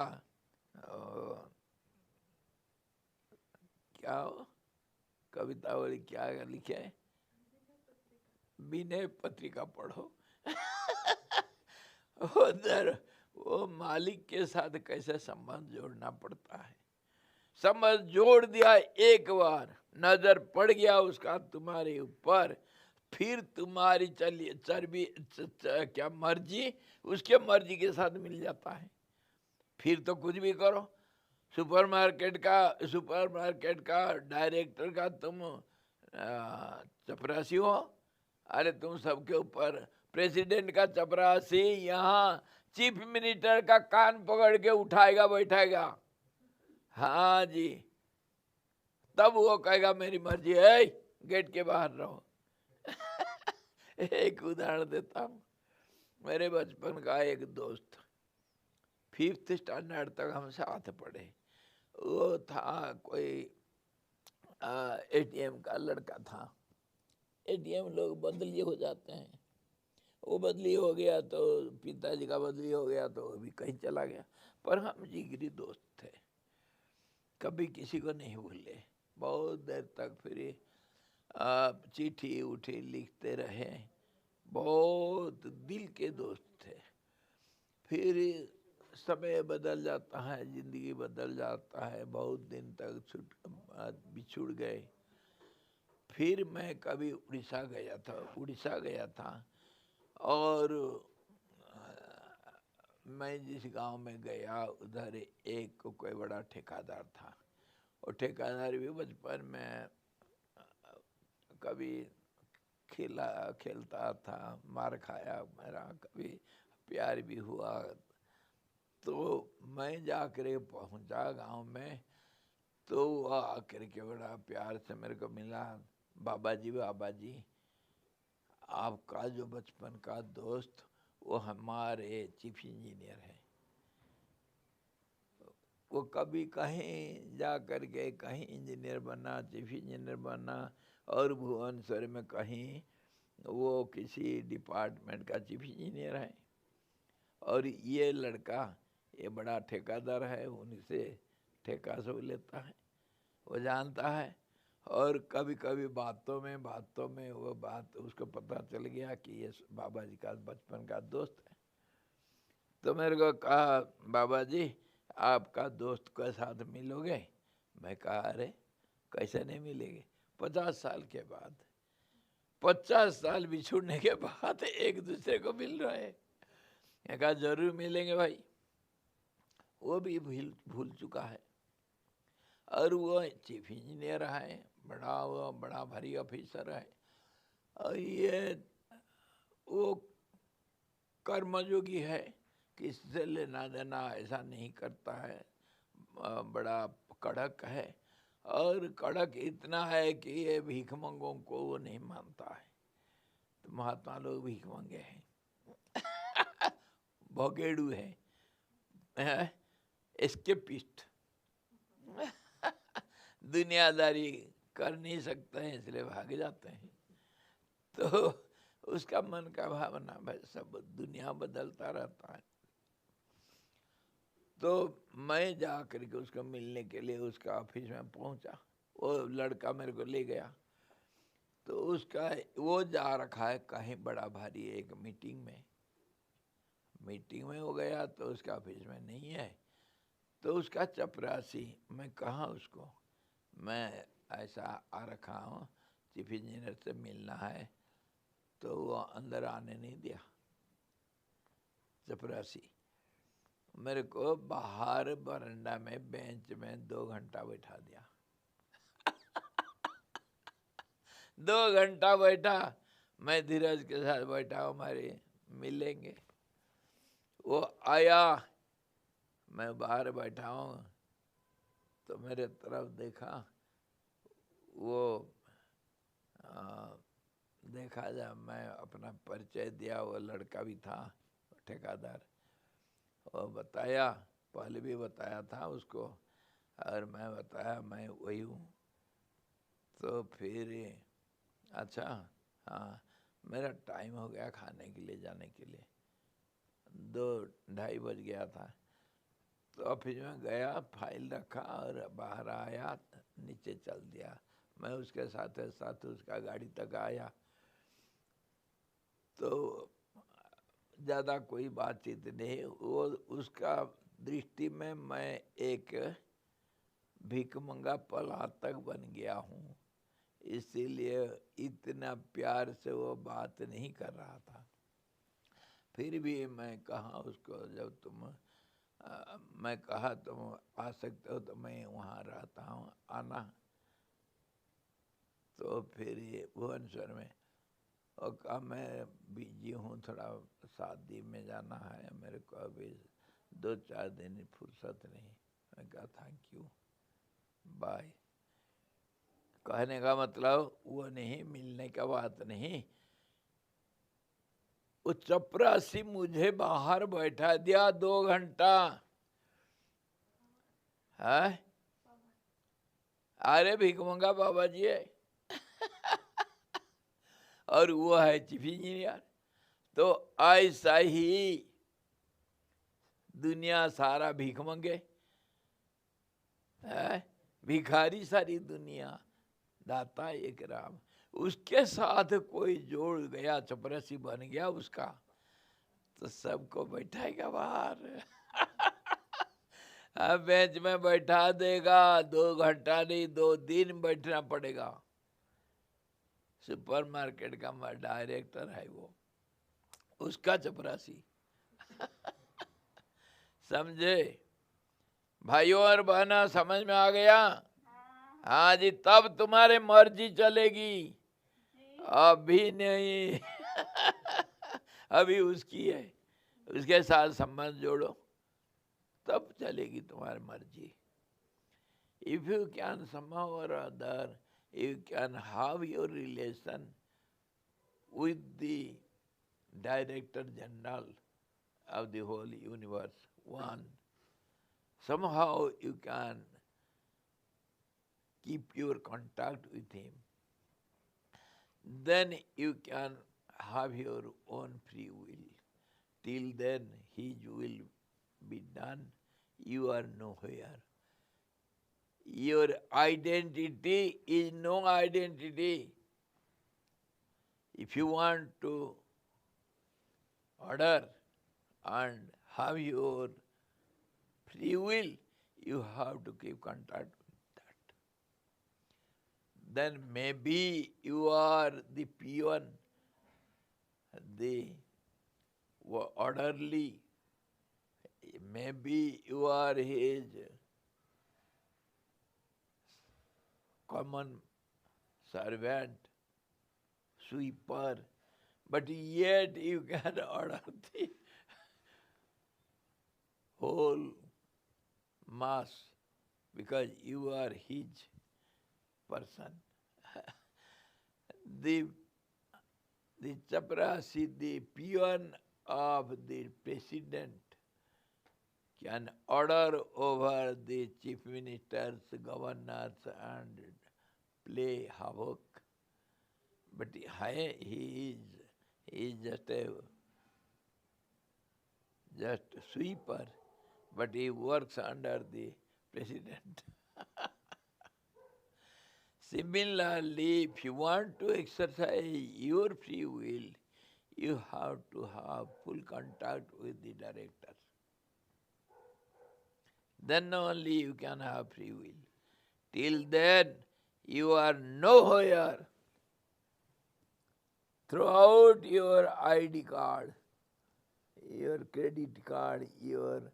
क्या कविता वाली क्या लिखे, विनय पत्रिका पढ़ो। उधर वो मालिक के साथ कैसे संबंध जोड़ना पड़ता है। संबंध जोड़ दिया एक बार, नजर पड़ गया उसका तुम्हारे ऊपर, फिर तुम्हारी चलिए चर्बी क्या मर्जी उसके मर्जी के साथ मिल जाता है। फिर तो कुछ भी करो। सुपरमार्केट का डायरेक्टर का तुम चपरासी हो, अरे तुम सबके ऊपर, प्रेसिडेंट का चपरासी यहाँ चीफ मिनिस्टर का कान पकड़ के उठाएगा बैठाएगा, हाँ जी, तब वो कहेगा मेरी मर्जी है, गेट के बाहर रहो। एक उदाहरण देता हूँ। मेरे बचपन का एक दोस्त 5th स्टैंडर्ड तक हम साथ पढ़े। वो था कोई एटीएम का लड़का था। एटीएम लोग बदली हो जाते हैं, वो बदली हो गया तो पिताजी का बदली हो गया तो वो भी कहीं चला गया। पर हम जिगरी दोस्त थे, कभी किसी को नहीं भूले। बहुत देर तक फिर चिट्ठी उठी लिखते रहे, बहुत दिल के दोस्त थे। फिर समय बदल जाता है, जिंदगी बदल जाता है, बहुत दिन तक बिछुड़ गए। फिर मैं कभी उड़ीसा गया था और मैं जिस गांव में गया उधर एक कोई बड़ा ठेकेदार था। और ठेकेदार भी बचपन में कभी खेलता था, मार खाया मेरा, कभी प्यार भी हुआ। तो मैं जाकर पहुंचा गांव में, तो वह आकर के बड़ा प्यार से मेरे को मिला। बाबा जी, आपका जो बचपन का दोस्त वो हमारे चीफ इंजीनियर है। वो कभी कहीं जा कर के कहीं इंजीनियर बना, चीफ इंजीनियर बना, और भुवनेश्वर में कहीं वो किसी डिपार्टमेंट का चीफ इंजीनियर है। और ये लड़का ये बड़ा ठेकेदार है, उनसे ठेका सब लेता है, वो जानता है। और कभी कभी बातों में वो बात उसको पता चल गया कि ये बाबा जी का बचपन का दोस्त है। तो मेरे को कहा, बाबा जी आपका दोस्त के साथ मिलोगे? मैं कहा अरे कैसे नहीं मिलेंगे, 50 साल के बाद, 50 साल बिछुड़ने के बाद एक दूसरे को मिल रहे हैं। मैं कहा जरूर मिलेंगे भाई। वो भी भूल चुका है, और वो चीफ इंजीनियर है, बड़ा भारी ऑफिसर है। और ये वो कर्मयोगी है, किससे लेना देना ऐसा नहीं करता है, बड़ा कड़क है। और कड़क इतना है कि ये भीखमंगों को वो नहीं मानता है। तो महात्मा लोग भीख मंगे हैं, भोगेड़ू है, एस्केपिस्ट, दुनियादारी कर नहीं सकते हैं इसलिए भाग जाते हैं। तो उसका मन का भावना भाई सब दुनिया बदलता रहता है। तो मैं जा करके उसको मिलने के लिए उसका ऑफिस में पहुंचा। वो लड़का मेरे को ले गया, तो उसका वो जा रखा है कहीं बड़ा भारी एक मीटिंग में हो गया, तो उसका ऑफिस में नहीं है। तो उसका चपरासी, मैं कहा उसको मैं ऐसा आ रखा हूँ, चीफ इंजीनियर से मिलना है, तो वो अंदर आने नहीं दिया। चपरासी मेरे को बाहर बरंडा में बेंच में 2 घंटा बैठा दिया। 2 घंटा बैठा, मैं धीरज के साथ बैठा, हमारे मिलेंगे। वो आया, मैं बाहर बैठा हूँ, तो मेरे तरफ देखा, वो देखा जब मैं अपना परिचय दिया, वो लड़का भी था ठेकेदार, वो बताया, पहले भी बताया था उसको, और मैं बताया मैं वही हूँ। तो फिर अच्छा हाँ, मेरा टाइम हो गया खाने के लिए जाने के लिए। 2-2:30 बज गया था। तो ऑफिस में गया, फाइल रखा और बाहर आया, नीचे चल दिया। मैं उसके साथ साथ उसका गाड़ी तक आया। तो ज़्यादा कोई बातचीत नहीं, वो उसका दृष्टि में मैं एक भिखमंगा पलातक बन गया हूँ, इसीलिए इतना प्यार से वो बात नहीं कर रहा था। फिर भी मैं कहा उसको, जब मैं कहा तुम आ सकते हो तो मैं वहाँ रहता हूँ, आना। तो फिर ये भुवनेश्वर में, और कहा मैं बिजी हूँ, थोड़ा शादी में जाना है मेरे को, अभी 2-4 दिन फुर्सत नहीं। मैं कहा थैंक यू, बाय। कहने का मतलब वो नहीं, मिलने का बात नहीं। वो चपरासी मुझे बाहर बैठा दिया 2 घंटा। है अरे भिखमंगा बाबा जी है और वो है चीफ इंजीनियर। तो ऐसा ही दुनिया सारा भीख मंगे है, भिखारी सारी दुनिया, दाता एक राम। उसके साथ कोई जोड़ गया, चपरासी बन गया उसका, तो सबको बैठाएगा बाहर बेंच में बैठा देगा। 2 घंटा नहीं, 2 दिन बैठना पड़ेगा। सुपरमार्केट का डायरेक्टर है वो, उसका चपरासी समझे भाइयों और बहना, समझ में आ गया? हाँ जी, तब तुम्हारे मर्जी चलेगी, अभी नहीं अभी उसकी है, उसके साथ संबंध जोड़ो तब चलेगी तुम्हारी मर्जी। If you can somehow or other, you can have your relation with the Director General of the whole universe, one. Somehow you can keep your contact with him. Then you can have your own free will. Till then his will be done. You are nowhere. Your identity is no identity. If you want to order and have your free will, you have to keep contact with that. Then maybe you are the peon, the orderly, maybe you are his common servant, sweeper, but yet you can order the whole mass because you are his person. The chaprasi, the peon of the president, can order over the chief ministers, governors, and play havoc. But he is just sweeper, but he works under the president. Similarly, if you want to exercise your free will, you have to have full contact with the director. Then only you can have free will. Till then, you are nowhere. Throw out your ID card, your credit card, your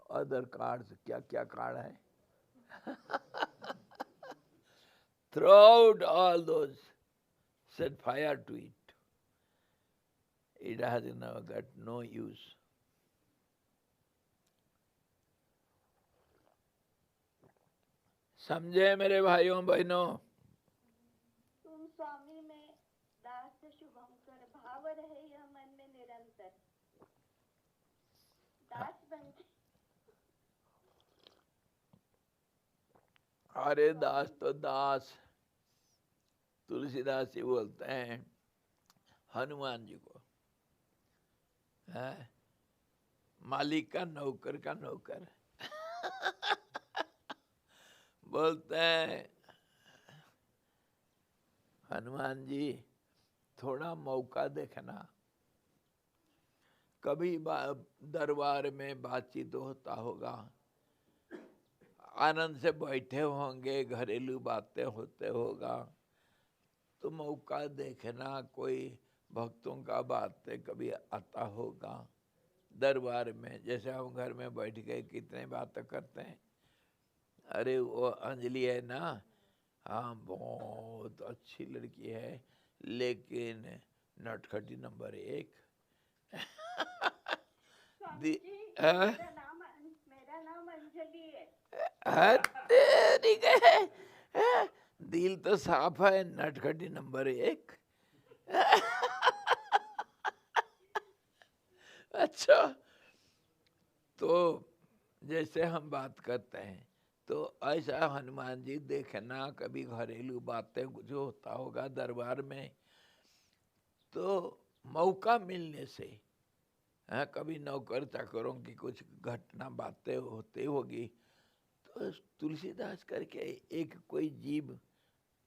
other cards. क्या card है? Throw out all those. Set fire to it. It has now got no use. समझे मेरे भाइयों बहनों?
तुम स्वामी में दास शुभंकर भाव रहे यह मन में निरंतर, दास बन।
अरे दास तो दास, तुलसीदास जी बोलते हैं हनुमान जी को, है मालिक का नौकर का नौकर। बोलते हैं हनुमान जी थोड़ा मौका देखना, कभी दरबार में बातचीत होता होगा, आनंद से बैठे होंगे, घरेलू बातें होते होगा, तो मौका देखना, कोई भक्तों का बातें कभी आता होगा दरबार में। जैसे हम घर में बैठ के कितने बातें करते हैं, अरे वो अंजलि है ना, हाँ बहुत अच्छी लड़की है लेकिन नटखटी नंबर 1।
स्वामी जी,
हाँ?
मेरा नाम अंजलि है।
तेरी के दिल तो साफ है, नटखटी नंबर 1। अच्छा, तो जैसे हम बात करते हैं तो ऐसा हनुमान जी देखना, कभी घरेलू बातें जो होता होगा दरबार में, तो मौका मिलने से, हाँ कभी नौकर चाकरों की कुछ घटना बातें होती होगी, तो तुलसीदास करके एक कोई जीव,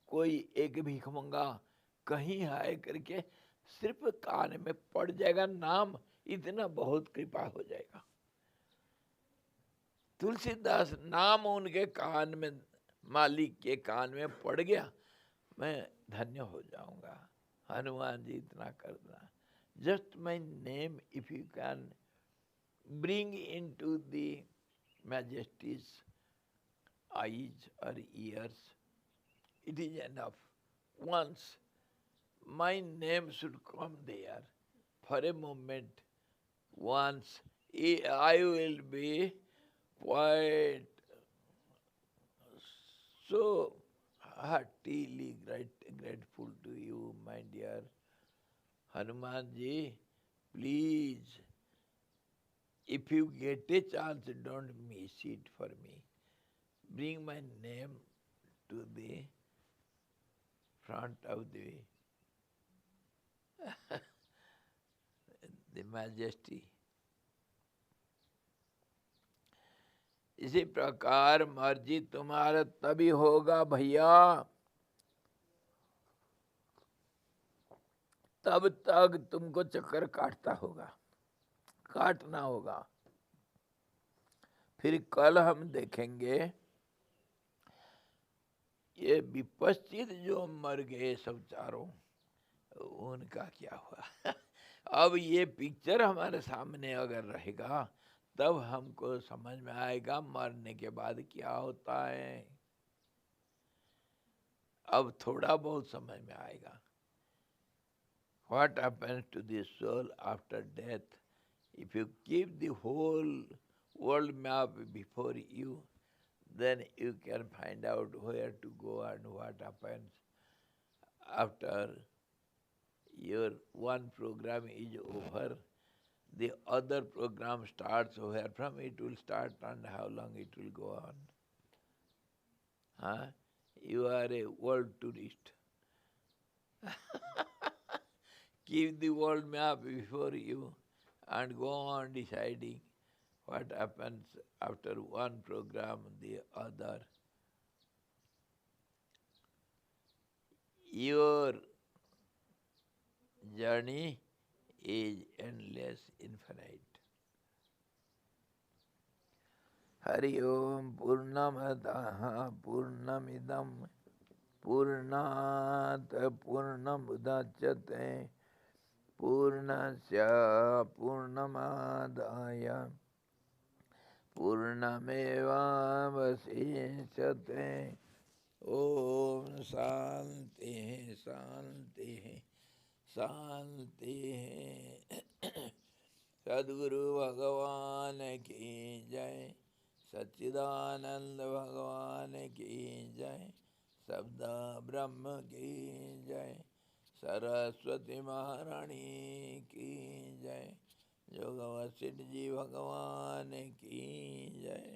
कोई एक भिखमंगा कहीं आए करके सिर्फ कान में पड़ जाएगा नाम, इतना बहुत कृपा हो जाएगा। तुलसीदास नाम उनके कान में, मालिक के कान में पड़ गया, मैं धन्य हो जाऊंगा। हनुमान जी इतना करना, just my name if you can bring into the majesty's eyes or ears, it is enough. Once my name should come there for a moment, once I will be quite so heartily grateful to you, my dear Hanuman ji. Please, if you get a chance, don't miss it for me. Bring my name to the front of the majesty. इसी प्रकार मर्जी तुम्हारा तभी होगा भैया, तब तक तुमको चक्कर काटता होगा, काटना होगा। फिर कल हम देखेंगे ये विपश्चित जो मर गए सब चारों, उनका क्या हुआ। अब ये पिक्चर हमारे सामने अगर रहेगा तब हमको समझ में आएगा मरने के बाद क्या होता है। अब थोड़ा बहुत समझ में आएगा। What happens to the soul after death? If you keep the whole world map before you, then you can find out where to go and what happens after your one program is over. The other program starts, where from it will start and how long it will go on. Huh? You are a world tourist. Keep the world map before you and go on deciding what happens after one program, the other. Your journey is endless, infinite. Hari Om Purnamadaha Purnamidam Purnat Purnamudachyate Purnasya Purnamadaya Purnameva Vasishyate. Om Shanti Shanti Shanti. सद्गुरु भगवान की जय, सच्चिदानंद भगवान की जय, शब्द ब्रह्म की जय, सरस्वती महारानी की जय, जोग वशिष्ठ जी भगवान की जय।